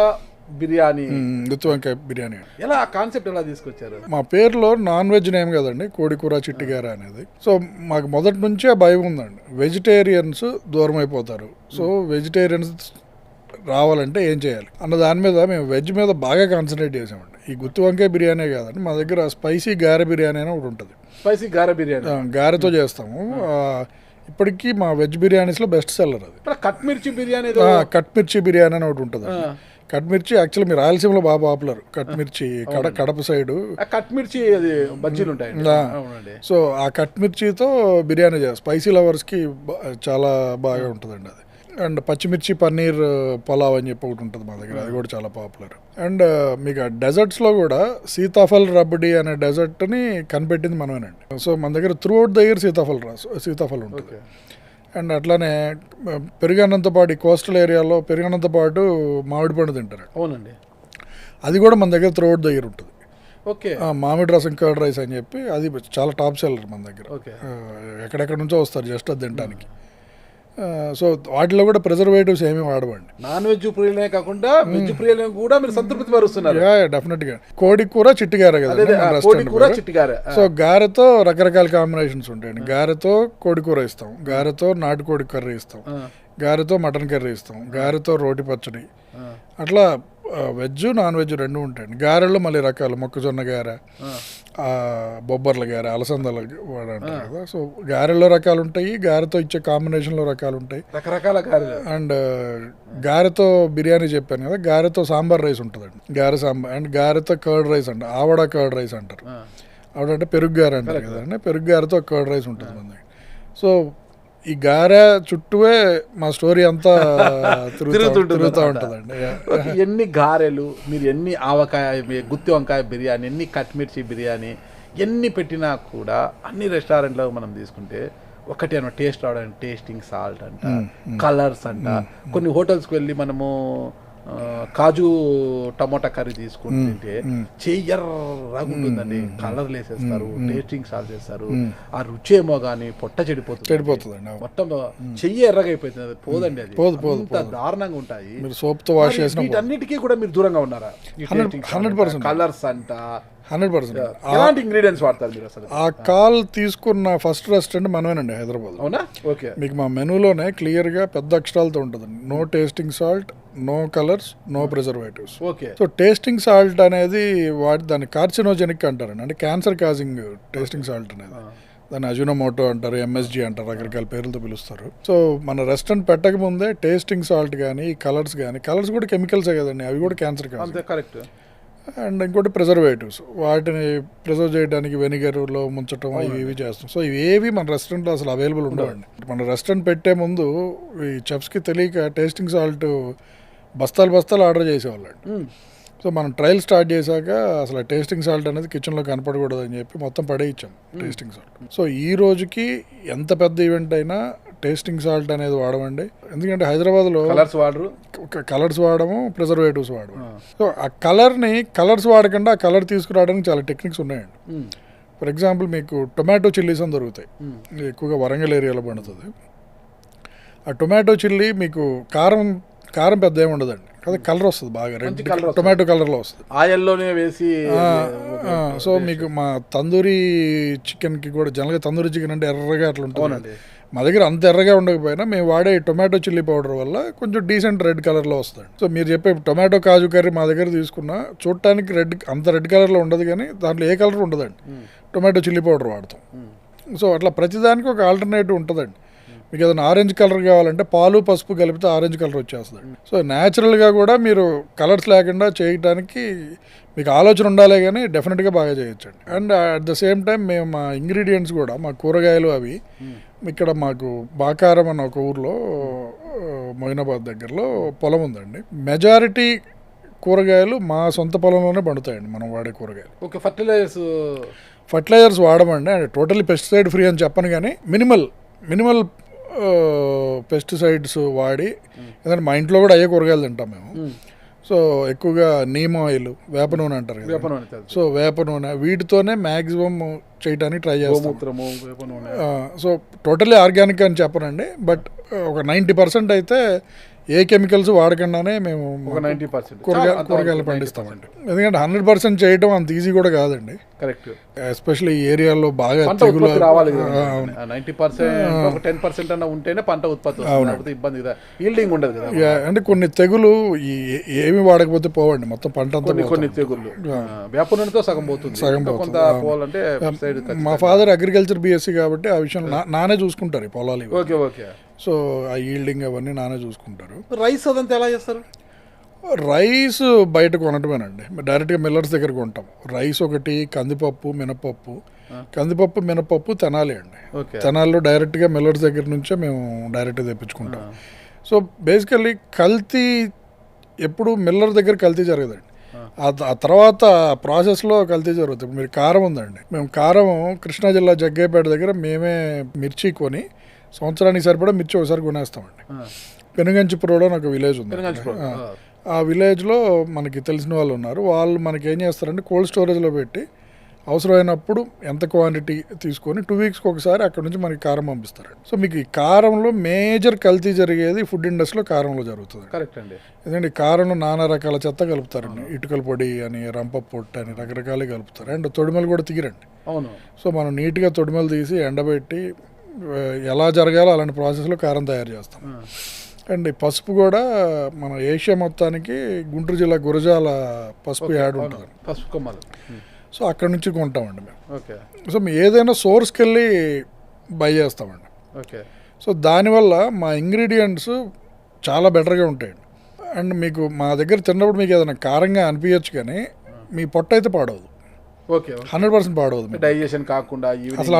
[SPEAKER 1] బిర్యానీ.
[SPEAKER 3] గుత్తి వంకాయ బిర్యానీ
[SPEAKER 1] ఎలా, ఆ కాన్సెప్ట్ ఎలా తీసుకొచ్చారు?
[SPEAKER 3] మా పేరులో నాన్ వెజ్ నేమ్ కదండి, కోడికూర చిట్టిగార అనేది. సో మాకు మొదటి నుంచే భయం ఉందండి, వెజిటేరియన్స్ దూరం అయిపోతారు. సో వెజిటేరియన్స్ రావాలంటే ఏం చేయాలి అన్న దాని మీద మేము వెజ్ మీద బాగా కాన్సన్ట్రేట్ చేసామండి. ఈ గుత్తి వంకాయ బిర్యానీ కాదండి, మా దగ్గర స్పైసీ గారె బిర్యానీ అని ఒకటి ఉంటుంది.
[SPEAKER 1] స్పైసీ గారె బిర్యానీ
[SPEAKER 3] గారెతో చేస్తాము. ఇప్పటికీ మా వెజ్ బిర్యానీస్లో బెస్ట్ సెల్లర్ అది.
[SPEAKER 1] కట్ మిర్చి బిర్యానీ,
[SPEAKER 3] కట్ మిర్చి బిర్యానీ అని ఒకటి ఉంటుంది. కట్ మిర్చి యాక్చువల్లీ మీ రాయలసీమలో బాగా పాపులర్. కట్ మిర్చి కడప సైడు
[SPEAKER 1] కట్ మిర్చి అది బజ్జీలు ఉంటాయి.
[SPEAKER 3] సో ఆ కట్ మిర్చితో బిర్యానీ చేస్తాం. స్పైసీ లవర్స్కి చాలా బాగా ఉంటుందండి అది. అండ్ పచ్చిమిర్చి పన్నీర్ పలావ్ అని చెప్పి ఒకటి ఉంటుంది మా దగ్గర, అది కూడా చాలా పాపులర్. అండ్ మీకు ఆ డెజర్ట్స్లో కూడా సీతాఫల్ రబడీ అనే డెజర్ట్ని కనిపెట్టింది మనమేనండి. సో మన దగ్గర through out the year Sitaphal ఉంటుంది. అండ్ అట్లానే పెరుగన్నంతో పాటు ఈ కోస్టల్ ఏరియాలో పెరుగన్నంతో పాటు మామిడి పండు తింటారు.
[SPEAKER 1] అవునండి.
[SPEAKER 3] అది కూడా మన దగ్గర త్రూ అవుట్ ద ఇయర్ ఉంటుంది.
[SPEAKER 1] ఓకే
[SPEAKER 3] మామిడి రసం కర్డ్ రైస్ అని చెప్పి అది చాలా టాప్ సెల్లర్ మన దగ్గర.
[SPEAKER 1] ఓకే
[SPEAKER 3] ఎక్కడెక్కడ నుంచో వస్తారు జస్ట్ అది తినడానికి. సో వాటిలో కూడా ప్రిజర్వేటివ్స్ ఏమీ వాడవండి.
[SPEAKER 1] నాన్ వెజ్ ప్రియులనే కాకుండా వెజ్ ప్రియులను కూడా మీరు సంతృప్తి పరుస్తున్నారు.
[SPEAKER 3] డెఫినెట్గా కోడి కూర చిట్టిగార కదా
[SPEAKER 1] కోడి కూర చిట్టిగారె.
[SPEAKER 3] సో గారెతో రకరకాల కాంబినేషన్స్ ఉంటాయండి. గారెతో కోడి కూర ఇస్తాం, గారెతో నాటుకోడి కర్రీ ఇస్తాం, గారెతో మటన్ కర్రీ ఇస్తాం, గారెతో రోటి పచ్చడి, అట్లా వెజ్ నాన్ వెజ్ రెండు ఉంటాయండి. గారెల్లో మళ్ళీ రకాలు మొక్కజొన్న గారె, బొబ్బర్ల గారె, అలసందల వాడు అంటారు కదా. సో గారెల్లో రకాలు ఉంటాయి, గారెతో ఇచ్చే కాంబినేషన్లో రకాలు ఉంటాయి,
[SPEAKER 1] రకరకాల గారెలు.
[SPEAKER 3] అండ్ గారెతో బిర్యానీ చెప్పాను కదా, గారెతో సాంబార్ రైస్ ఉంటుందండి, గారె సాంబార్. అండ్ గారెతో కర్డ్ రైస్ అంటారు, ఆవడ కర్డ్ రైస్ అంటారు. ఆవిడ అంటే పెరుగు గారె అంటారు కదండి, పెరుగు గారెతో కర్డ్ రైస్ ఉంటుంది మన దగ్గర. సో ఈ గారె చుట్టూవే మా స్టోరీ అంతా తిరుగుతూ ఉంటుందండి.
[SPEAKER 1] ఎన్ని గారెలు మీరు, ఎన్ని ఆవకాయ గుత్తి వంకాయ బిర్యానీ, ఎన్ని కట్మిర్చి బిర్యానీ ఎన్ని పెట్టినా కూడా అన్ని రెస్టారెంట్లో మనం తీసుకుంటే ఒకటి అన్న టేస్ట్ రావడానికి టేస్టింగ్ సాల్ట్ అంట, కలర్స్ అంట. కొన్ని హోటల్స్కి వెళ్ళి మనము కాజు టమోటా కర్రీ తీసుకుంటుంటే చెయ్యర్రగా ఉంటుందండి, కలర్లు వేసేస్తారు, టేస్టింగ్ సాల్ట్ చేస్తారు, ఆ రుచి ఏమో కానీ పొట్ట చెడిపోతుంది, మొత్తం చెయ్యి ఎర్రగా అయిపోతుంది, పోదండి. అది అంత దారుణంగా ఉంటాయి.
[SPEAKER 3] సోప్తో వాష్ చేసిన
[SPEAKER 1] వీటన్నిటికీ కూడా మీరు దూరంగా ఉన్నారా?
[SPEAKER 3] 100%
[SPEAKER 1] కలర్స్ అంట
[SPEAKER 3] 100%.
[SPEAKER 1] ఎలాంటి ఇంగ్రీడియంట్స్ వాడతారు మీరు అసలు?
[SPEAKER 3] ఆ కాల్ తీసుకున్న ఫస్ట్ రెస్టారెంట్ మనమేనండి హైదరాబాద్.
[SPEAKER 1] అవునా? ఓకే.
[SPEAKER 3] మీకు మా మెనూలోనే క్లియర్గా పెద్ద అక్షరాలతో ఉంటుందండి, no tasting salt, no colours, no preservatives.
[SPEAKER 1] Okay.
[SPEAKER 3] So tasting salt అనేది దాన్ని కార్సినోజెనిక్ అంటారండి, అంటే క్యాన్సర్ కాజింగ్ టేస్టింగ్ సాల్ట్ అనేది. దాన్ని అజినోమోటో అంటారు, ఎంఎస్జీ అంటారు, రకరకాల పేర్లతో పిలుస్తారు. సో మన రెస్టారెంట్ పెట్టక ముందే టేస్టింగ్ సాల్ట్ కానీ కలర్స్ కానీ, కలర్స్ కూడా కెమికల్సే కదండి, అవి కూడా క్యాన్సర్ కాజింగ్.
[SPEAKER 1] కరెక్ట్.
[SPEAKER 3] అండ్ ఇంకోటి ప్రిజర్వేటివ్స్, వాటిని ప్రిజర్వ్ చేయడానికి వెనిగర్లో ముంచడం ఇవి చేస్తాం. సో ఇవేవి మన రెస్టారెంట్లో అసలు అవైలబుల్ ఉండవండి. మన రెస్టారెంట్ పెట్టే ముందు ఈ చెఫ్స్కి తెలియక టేస్టింగ్ సాల్ట్ బస్తాలు ఆర్డర్ చేసేవాళ్ళండి. సో మనం ట్రయల్ స్టార్ట్ చేశాక అసలు టేస్టింగ్ సాల్ట్ అనేది కిచెన్లో కనపడకూడదు అని చెప్పి మొత్తం పడేయించాం టేస్టింగ్ సాల్ట్. సో ఈ రోజుకి ఎంత పెద్ద ఈవెంట్ అయినా టేస్టింగ్ సాల్ట్ అనేది వాడమండి, ఎందుకంటే హైదరాబాద్లో కలర్స్ వాడము, ప్రిజర్వేటివ్స్ వాడము. సో ఆ కలర్స్ వాడకుండా ఆ కలర్ తీసుకురావడానికి చాలా టెక్నిక్స్ ఉన్నాయండి. ఫర్ ఎగ్జాంపుల్ మీకు టొమాటో చిల్లీస్ అని దొరుకుతాయి, ఎక్కువగా వరంగల్ ఏరియాలో పండుతుంది. ఆ టొమాటో చిల్లీ మీకు కారం పెద్ద ఏమి ఉండదండి, కదా కలర్ వస్తుంది, బాగా రెడ్ టొమాటో కలర్లో వస్తుంది,
[SPEAKER 1] ఆయిల్లోనే వేసి.
[SPEAKER 3] సో మీకు మా తందూరి చికెన్కి కూడా జనరల్గా తందూరి చికెన్ అంటే ఎర్రగా అట్లా ఉంటుంది. మా దగ్గర అంత ఎర్రగా ఉండకపోయినా మేము వాడే టొమాటో చిల్లీ పౌడర్ వల్ల కొంచెం డీసెంట్ రెడ్ కలర్లో వస్తుంది. సో మీరు చెప్పే టొమాటో కాజు కర్రీ మా దగ్గర తీసుకున్నా చూడటానికి అంత రెడ్ కలర్లో ఉండదు, కానీ దాంట్లో ఏ కలర్ ఉండదండి, టొమాటో చిల్లీ పౌడర్ వాడతాం. సో అట్లా ప్రతిదానికి ఒక ఆల్టర్నేటివ్ ఉంటుందండి. మీకు ఏదైనా ఆరెంజ్ కలర్ కావాలంటే పాలు పసుపు కలిపితే ఆరెంజ్ కలర్ వచ్చేస్తుంది. సో న్యాచురల్గా కూడా మీరు కలర్స్ లేకుండా చేయడానికి మీకు ఆలోచన ఉండాలే కానీ డెఫినెట్గా బాగా చేయొచ్చండి. And at the same time మేము మా ఇంగ్రీడియంట్స్ కూడా, మా కూరగాయలు అవి ఇక్కడ మాకు బాకారం అన్న ఒక ఊర్లో మొయినాబాద్ దగ్గరలో పొలం ఉందండి. మెజారిటీ కూరగాయలు మా సొంత పొలంలోనే పండుతాయండి మనం వాడే కూరగాయలు.
[SPEAKER 1] ఓకే.
[SPEAKER 3] ఫర్టిలైజర్స్ వాడమండి, అంటే టోటలీ పెస్టిసైడ్ ఫ్రీ అని చెప్పను, కానీ మినిమల్ పెస్టిసైడ్స్ వాడి, ఎందుకంటే మా ఇంట్లో కూడా అయ్యే కూరగాయలు తింటాం మేము. సో ఎక్కువగా నీమ్ ఆయిల్, వేప నూనె అంటారు కదా, సో వేప నూనె వీటితోనే మ్యాక్సిమం చేయడానికి ట్రై చేస్తాం. సో టోటలీ ఆర్గానిక్ అని చెప్పనండి, బట్ ఒక 90% అయితే ఏ కెమికల్స్ వాడకుండానే మేము కూరగాయలు పండిస్తామండి. ఎందుకంటే 100% చేయడం అంత ఈజీ కూడా కాదండి.
[SPEAKER 1] కరెక్ట్.
[SPEAKER 3] ఎస్పెషల్లీ ఈ ఏరియాలో బాగా
[SPEAKER 1] రావాలి, 90% 10% అన్న ఉంటేనే పంట ఉత్పత్తి ఇబ్బంది కదా, ఈల్డింగ్ ఉండదు కదా.
[SPEAKER 3] అంటే కొన్ని తెగులు ఏమి వాడకపోతే పోవండి, మొత్తం పంట అంతా.
[SPEAKER 1] కొన్ని తెగుళ్ళు వేప నూనెతో సగం పోతుంది. కొంత పోవాలంటే
[SPEAKER 3] మా ఫాదర్ అగ్రికల్చర్ BSc కాబట్టి ఆ విషయం నానే చూసుకుంటారు ఈ పొలాలు.
[SPEAKER 1] Okay okay.
[SPEAKER 3] సో ఆ ఈల్డింగ్ అవన్నీ నానే చూసుకుంటారు.
[SPEAKER 1] రైస్ అదంతా ఎలా చేస్తారు?
[SPEAKER 3] రైస్ బయట కొనటమేనండి, డైరెక్ట్గా మిల్లర్స్ దగ్గర కొంటాం. రైస్ ఒకటి, కందిపప్పు, మినపప్పు తెనాలి అండి. తెనాలిలో డైరెక్ట్గా మిల్లర్స్ దగ్గర నుంచే మేము డైరెక్ట్గా తెప్పించుకుంటాం. సో బేసికల్లీ కల్తీ ఎప్పుడు మిల్లర్ దగ్గర కల్తీ జరగదండి, ఆ తర్వాత ప్రాసెస్లో కల్తీ జరుగుతుంది. మీరు కారం ఉందండి, మేము కారం కృష్ణా జిల్లా జగ్గేపేట దగ్గర మేమే మిర్చి కొని సంవత్సరానికి సరిపడా మిర్చి ఒకసారి కొనేస్తామండి. పెనుగంచిపురంలో ఒక విలేజ్ ఉంది, ఆ విలేజ్లో మనకి తెలిసిన వాళ్ళు ఉన్నారు. వాళ్ళు మనకి ఏం చేస్తారంటే కోల్డ్ స్టోరేజ్లో పెట్టి అవసరమైనప్పుడు ఎంత క్వాంటిటీ తీసుకొని 2 వీక్స్కి ఒకసారి అక్కడ నుంచి మనకి కారం పంపిస్తారండి. సో మీకు ఈ కారంలో మేజర్ కల్తీ జరిగేది ఫుడ్ ఇండస్ట్రీలో కారంలో జరుగుతుంది.
[SPEAKER 1] కరెక్ట్ అండి.
[SPEAKER 3] ఎందుకంటే ఈ కారంలో నానా రకాల చెత్త కలుపుతారండి. ఇటుకల పొడి అని, రంప పొట్టు అని రకరకాలు కలుపుతారు. అండ్ తొడిమలు కూడా తీరండి.
[SPEAKER 1] అవును.
[SPEAKER 3] సో మనం నీట్గా తొడిమలు తీసి ఎండబెట్టి ఎలా జరగాలో అలాంటి ప్రాసెస్లో కారం తయారు చేస్తాం. అండ్ ఈ పసుపు కూడా మన ఏషియా మొత్తానికి గుంటూరు జిల్లా గురజాల పసుపు యాడ్ ఉంటుంది.
[SPEAKER 1] పసుపు కొమ్మలు.
[SPEAKER 3] సో అక్కడ నుంచి కొంటామండి మేము.
[SPEAKER 1] ఓకే.
[SPEAKER 3] సో మేము ఏదైనా సోర్స్కి వెళ్ళి బై చేస్తామండి.
[SPEAKER 1] ఓకే.
[SPEAKER 3] సో దానివల్ల మా ఇంగ్రీడియంట్స్ చాలా బెటర్గా ఉంటాయండి. అండ్ మీకు మా దగ్గర తిన్నప్పుడు మీకు ఏదైనా కారంగా అనిపించచ్చు, కానీ మీ పొట్ట అయితే పాడవదు.
[SPEAKER 1] ఓకే.
[SPEAKER 3] 100% పాడవదు.
[SPEAKER 1] డైజెషన్ కాకుండా
[SPEAKER 3] అసలు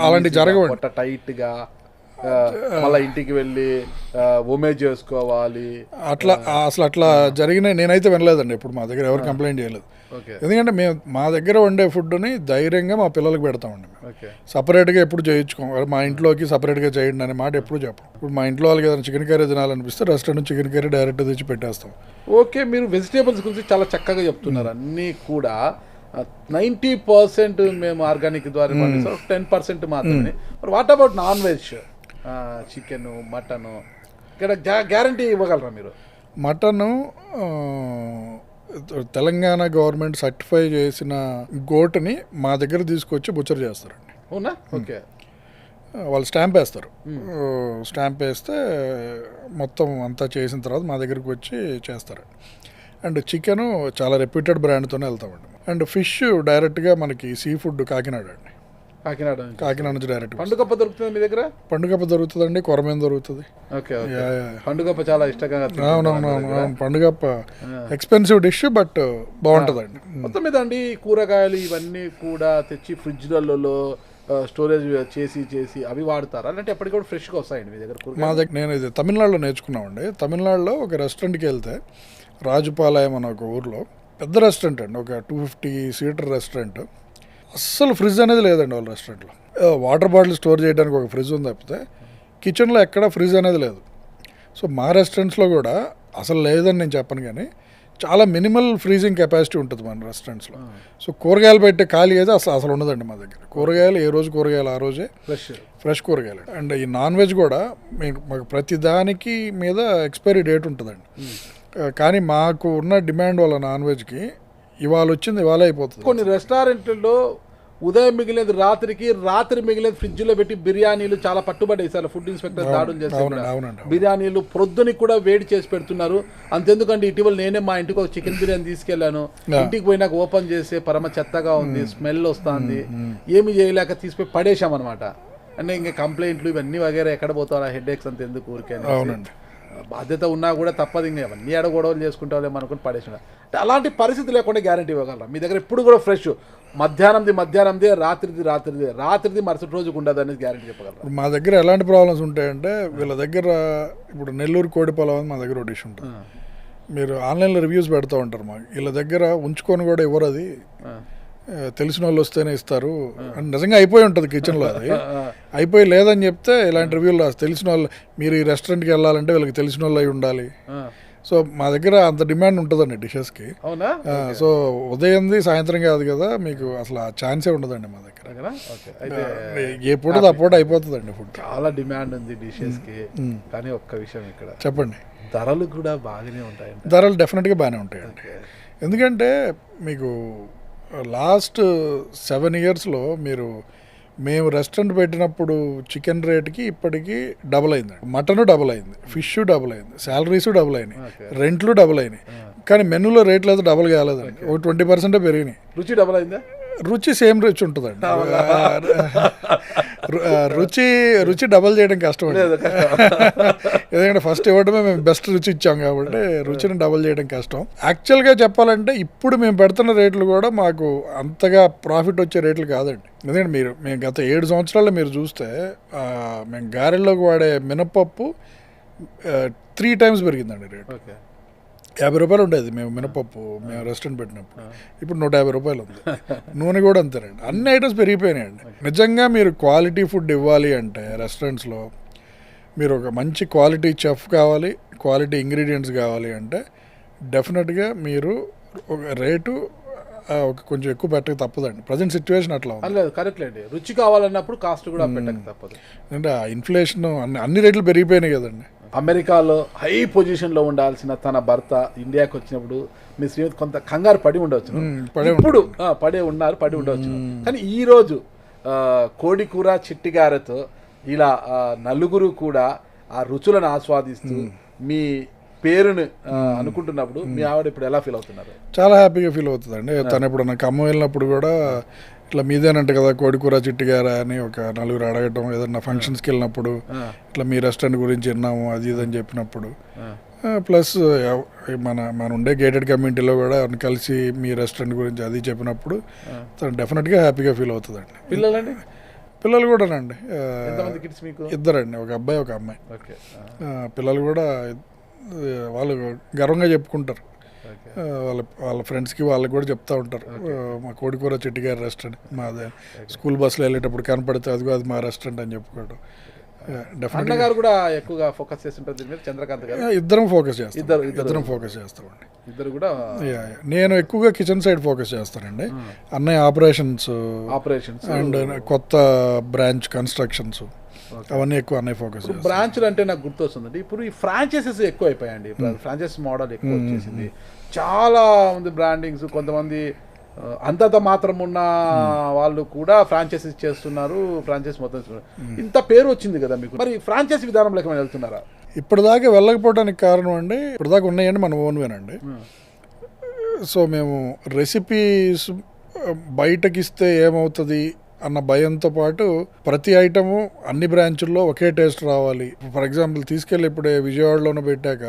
[SPEAKER 3] అలాంటి జరగవండి.
[SPEAKER 1] పొట్ట టైట్గా మళ్ళీ ఇంటికి వెళ్ళి ఉమేజ్ చేసుకోవాలి
[SPEAKER 3] అట్లా అసలు అట్లా జరిగినాయి నేనైతే వినలేదండి. ఇప్పుడు మా దగ్గర ఎవరు కంప్లైంట్ చేయలేదు. ఎందుకంటే మేము మా దగ్గర వండే ఫుడ్ని ధైర్యంగా మా పిల్లలకి పెడతామండి. సపరేట్గా ఎప్పుడు చేయించుకోం. మా ఇంట్లోకి సపరేట్గా చేయండి అనే మాట ఎప్పుడు చెప్పం. ఇప్పుడు మా ఇంట్లో వాళ్ళకి ఏదైనా చికెన్ కర్రీ తినాలనిపిస్తే రెస్టారెంట్ నుంచి చికెన్ కర్రీ డైరెక్ట్ తెచ్చి పెట్టేస్తాం.
[SPEAKER 1] ఓకే. మీరు వెజిటేబుల్స్ గురించి చాలా చక్కగా చెప్తున్నారు. అన్నీ కూడా 90% మేము ఆర్గానిక్ ద్వారా 10% మాత్రమే. మరి what about non veg, chicken, mutton ఇక్కడ గ్యారంటీ ఇవ్వగలరా మీరు?
[SPEAKER 3] మటను తెలంగాణ గవర్నమెంట్ సర్టిఫై చేసిన గోటుని మా దగ్గర తీసుకొచ్చి బుచ్చర్ చేస్తారండి.
[SPEAKER 1] అవునా? ఓకే.
[SPEAKER 3] వాళ్ళు స్టాంప్ వేస్తారు. స్టాంప్ వేస్తే మొత్తం అంతా చేసిన తర్వాత మా దగ్గరికి వచ్చి చేస్తారు. అండ్ చికెను చాలా రెప్యూటెడ్ బ్రాండ్తోనే వెళ్తామండి. అండ్ ఫిష్ డైరెక్ట్గా మనకి సీ ఫుడ్ కాకినాడ అండి. కాకినాడ నుంచి డైరెక్ట్.
[SPEAKER 1] పండుగప్ప దొరుకుతుంది మీ దగ్గర?
[SPEAKER 3] పండుగప్ప దొరుకుతుందండి, కొరమేను దొరుకుతుంది.
[SPEAKER 1] పండుగప్ప చాలా ఇష్టంగా.
[SPEAKER 3] అవునవును. పండుగప్ప ఎక్స్పెన్సివ్ డిష్ బట్ బాగుంటుందండి.
[SPEAKER 1] మొత్తం మీద అండి కూరగాయలు ఇవన్నీ కూడా తెచ్చి ఫ్రిడ్జ్లలో స్టోరేజ్ చేసి అవి వాడతారా, అంటే ఎప్పటికి కూడా ఫ్రెష్గా వస్తాయండి మీ దగ్గర?
[SPEAKER 3] మా దగ్గర నేను ఇది తమిళనాడులో నేర్చుకున్నామండి. తమిళనాడులో ఒక రెస్టారెంట్కి వెళ్తే రాజుపాలయం అనే ఒక ఊర్లో పెద్ద రెస్టారెంట్ అండి, ఒక 250 సీటర్ రెస్టారెంట్. అస్సలు ఫ్రిడ్జ్ అనేది లేదండి వాళ్ళ రెస్టారెంట్లో. వాటర్ బాటిల్ స్టోర్ చేయడానికి ఒక ఫ్రిడ్జ్ ఉంది తప్పితే కిచెన్లో ఎక్కడ ఫ్రిడ్జ్ అనేది లేదు. సో మా రెస్టారెంట్స్లో కూడా అసలు లేదని నేను చెప్పను, కానీ చాలా మినిమల్ ఫ్రీజింగ్ కెపాసిటీ ఉంటుంది మన రెస్టారెంట్స్లో. సో కూరగాయలు పెట్టే ఖాళీ అయితే అసలు ఉండదండి మా దగ్గర. కూరగాయలు ఏ రోజు కూరగాయలు ఆ రోజే ఫ్రెష్ కూరగాయలు. అండ్ ఈ నాన్ వెజ్ కూడా మాకు ప్రతి దానికి మీద ఎక్స్పైరీ డేట్ ఉంటుందండి. కానీ మాకు ఉన్న డిమాండ్ వల్ల నాన్ వెజ్కి ఇవాళ వచ్చింది ఇవాళ అయిపోతుంది.
[SPEAKER 1] కొన్ని రెస్టారెంట్లలో ఉదయం మిగిలేదు రాత్రికి, రాత్రి మిగిలేదు ఫ్రిడ్జ్లో పెట్టి బిర్యానీలు చాలా పట్టుబడేసారు. ఫుడ్ ఇన్స్పెక్టర్ దాడులు చేస్తారు. బిర్యానీలు ప్రొద్దునికి కూడా వేడి చేసి పెడుతున్నారు. అంతెందుకంటే ఇటీవల నేనే మా ఇంటికి ఒక చికెన్ బిర్యానీ తీసుకెళ్లాను. ఇంటికి పోయినాక ఓపెన్ చేస్తే పరమ చెత్తగా ఉంది, స్మెల్ వస్తుంది. ఏమి చేయలేక తీసిపోయి పడేసామన్నమాట. అంటే ఇంకా కంప్లైంట్లు ఇవన్నీ వగేరా ఎక్కడ పోతారా, హెడ్ ఏక్స్ అంత ఎందుకు ఊరికే. బాధ్యత ఉన్నా కూడా తప్పదు, ఇంకా అవన్నీ ఎడ గొడవలు చేసుకుంటాం అనుకుని పడేసిన. అంటే అలాంటి పరిస్థితి లేకుండా గ్యారంటీ ఇవ్వగలరా మీ దగ్గర? ఇప్పుడు కూడా ఫ్రెష్ మధ్యాహ్నంది రాత్రిది మరుసటి రోజుకు ఉండదు అనేది గ్యారంటీ చెప్పగలరా?
[SPEAKER 3] మా దగ్గర ఎలాంటి ప్రాబ్లమ్స్ ఉంటాయంటే, వీళ్ళ దగ్గర ఇప్పుడు నెల్లూరు కోడి పొలం అని మా దగ్గర ఒక డిష్ ఉంటుంది. మీరు ఆన్లైన్లో రివ్యూస్ పెడతా ఉంటారు. మాకు వీళ్ళ దగ్గర ఉంచుకొని కూడా ఇవ్వరు, అది తెలిసిన వాళ్ళు వస్తేనే ఇస్తారు అని నిజంగా అయిపోయి ఉంటుంది కిచెన్లో. అది అయిపోయి లేదని చెప్తే ఇలాంటి రివ్యూలు తెలిసిన వాళ్ళు, మీరు ఈ రెస్టారెంట్కి వెళ్ళాలంటే వీళ్ళకి తెలిసిన వాళ్ళు అయి ఉండాలి. సో మా దగ్గర అంత డిమాండ్ ఉంటుందండి డిషెస్కి. సో ఉదయంది సాయంత్రం కాదు కదా, మీకు అసలు ఆ ఛాన్సే ఉండదండి మా దగ్గర. ఎప్పుడు అప్పుడు అయిపోతుందండి ఫుడ్.
[SPEAKER 1] చాలా డిమాండ్ ఉంది డిషెస్కి. కానీ ఒక్క విషయం ఇక్కడ
[SPEAKER 3] చెప్పండి,
[SPEAKER 1] ధరలు కూడా బాగానే ఉంటాయి.
[SPEAKER 3] ధరలు డెఫినెట్గా బాగానే ఉంటాయండి. ఎందుకంటే మీకు లాస్ట్ 7 ఇయర్స్లో మేము రెస్టారెంట్ పెట్టినప్పుడు చికెన్ రేట్కి ఇప్పటికీ డబుల్ అయిందండి. మటన్ డబుల్ అయింది, ఫిష్ డబుల్ అయింది, శాలరీస్ డబుల్ అయినాయి, రెంట్లు డబుల్ అయినాయి. కానీ మెనూలో రేట్లు అయితే డబుల్ కాలేదండి, ఒక 20% పెరిగినాయి.
[SPEAKER 1] రుచి డబుల్ అయిందా?
[SPEAKER 3] రుచి సేమ్ రుచి ఉంటుందండి. రుచి డబల్ చేయడం కష్టం అండి. ఎందుకంటే ఫస్ట్ ఇవ్వడమే మేము బెస్ట్ రుచి ఇచ్చాం కాబట్టి రుచిని డబల్ చేయడం కష్టం. యాక్చువల్గా చెప్పాలంటే ఇప్పుడు మేము పెడుతున్న రేట్లు కూడా మాకు అంతగా ప్రాఫిట్ వచ్చే రేట్లు కాదండి. ఎందుకంటే మేము గత 7 సంవత్సరాల్లో మీరు చూస్తే మేము గారెల్లోకి వాడే మినపప్పు 3 times పెరిగిందండి రేటు. 50 రూపాయలు ఉండేది మేము మినపప్పు మేము రెస్టారెంట్ పెట్టినప్పుడు, ఇప్పుడు 150 రూపాయలు ఉంది. నూనె కూడా అంతేనండి. అన్ని ఐటమ్స్ పెరిగిపోయినాయండి. నిజంగా మీరు క్వాలిటీ ఫుడ్ ఇవ్వాలి అంటే రెస్టారెంట్స్లో మీరు ఒక మంచి క్వాలిటీ చెఫ్ కావాలి, క్వాలిటీ ఇంగ్రీడియంట్స్ కావాలి అంటే డెఫినెట్గా మీరు ఒక రేటు ఒక కొంచెం ఎక్కువ పెట్టక తప్పదండి. ప్రజెంట్ సిచ్యువేషన్ అట్లా ఉంది.
[SPEAKER 1] లేదు కరెక్ట్ అండి, రుచి కావాలన్నప్పుడు కాస్ట్ కూడా పెట్టక తప్పదు.
[SPEAKER 3] అంటే ఆ ఇన్ఫ్లేషన్ అన్ని రేట్లు పెరిగిపోయినాయి కదండి.
[SPEAKER 1] అమెరికాలో హై పొజిషన్లో ఉండాల్సిన తన భర్త ఇండియాకి వచ్చినప్పుడు మీ శ్రీమతి కొంత కంగారు పడి ఉండవచ్చు, ఇప్పుడు పడి ఉండవచ్చు. కానీ ఈరోజు కోడి కూర చిట్టిగారెతో ఇలా నలుగురు కూడా ఆ రుచులను ఆస్వాదిస్తూ మీ పేరుని అనుకుంటున్నప్పుడు మీ ఆవిడ ఇప్పుడు ఎలా ఫీల్ అవుతున్నారు?
[SPEAKER 3] చాలా హ్యాపీగా ఫీల్ అవుతుందండి. తను ఇప్పుడు నాకు ఖమ్మం వెళ్ళినప్పుడు కూడా ఇట్లా మీదేనంట కదా కోడికూర చిట్టిగార అని ఒక నలుగురు అడగటం, ఏదన్నా ఫంక్షన్స్కి వెళ్ళినప్పుడు ఇట్లా మీ రెస్టారెంట్ గురించి విన్నాము అది ఇది అని చెప్పినప్పుడు, ప్లస్ మన ఉండే గేటెడ్ కమ్యూనిటీలో కూడా కలిసి మీ రెస్టారెంట్ గురించి అది చెప్పినప్పుడు తను డెఫినెట్గా హ్యాపీగా ఫీల్ అవుతుందండి.
[SPEAKER 1] పిల్లలండి?
[SPEAKER 3] పిల్లలు కూడానండి,
[SPEAKER 1] కిడ్స్ మీకు?
[SPEAKER 3] ఇద్దరండి, ఒక అబ్బాయి ఒక అమ్మాయి. పిల్లలు కూడా వాళ్ళు గర్వంగా చెప్పుకుంటారు, వాళ్ళ ఫ్రెండ్స్కి వాళ్ళకి కూడా చెప్తూ ఉంటారు, మా కోడికూర చిట్టిగారి రెస్టారెంట్ మాదే, స్కూల్ బస్సులో వెళ్ళేటప్పుడు కనపడితే అదిగో అది మా రెస్టారెంట్ అని చెప్పుకోవడం.
[SPEAKER 1] అన్న గారు కూడా ఎక్కువగా ఫోకస్ చేస్తుంటారు దీని మీద, చంద్రకాంత్ గారు?
[SPEAKER 3] ఇద్దరం ఫోకస్ చేస్తామండి.
[SPEAKER 1] ఇద్దరు కూడా.
[SPEAKER 3] నేను ఎక్కువగా కిచెన్ సైడ్ ఫోకస్ చేస్తానండి. అన్నయ్య ఆపరేషన్స్ అండ్ కొత్త బ్రాంచ్ కన్స్ట్రక్షన్స్ అవన్నీ ఎక్కువ అన్నయ్య ఫోకస్.
[SPEAKER 1] బ్రాంచ్లు అంటే నాకు గుర్తొస్తుందండి, ఇప్పుడు ఈ ఫ్రాంచైజెస్ ఎక్కువ అయిపోయాయండి. ఫ్రాంచైజ్ మోడల్ ఎక్కువ వచ్చేసింది, చాలా మంది బ్రాండింగ్స్, కొంతమంది అంతంత మాత్రం ఉన్న వాళ్ళు కూడా ఫ్రాంచైజీస్ చేస్తున్నారు, ఫ్రాంచైజ్ మొత్తం ఇంత పేరు వచ్చింది కదా మీకు, మరి ఫ్రాంచైజీ విధానంలోకి ఏమైనా వెళ్తున్నారా?
[SPEAKER 3] ఇప్పటిదాకా వెళ్ళకపోవడానికి కారణం అండి, ఇప్పటిదాకా ఉన్నాయండి మన ఓన్వేనండి. సో మేము రెసిపీస్ బయటకిస్తే ఏమవుతుంది అన్న భయంతో పాటు ప్రతి ఐటము అన్ని బ్రాంచుల్లో ఒకే టేస్ట్ రావాలి. ఫర్ ఎగ్జాంపుల్ తీసుకెళ్ళి ఇప్పుడే విజయవాడలోనే పెట్టాక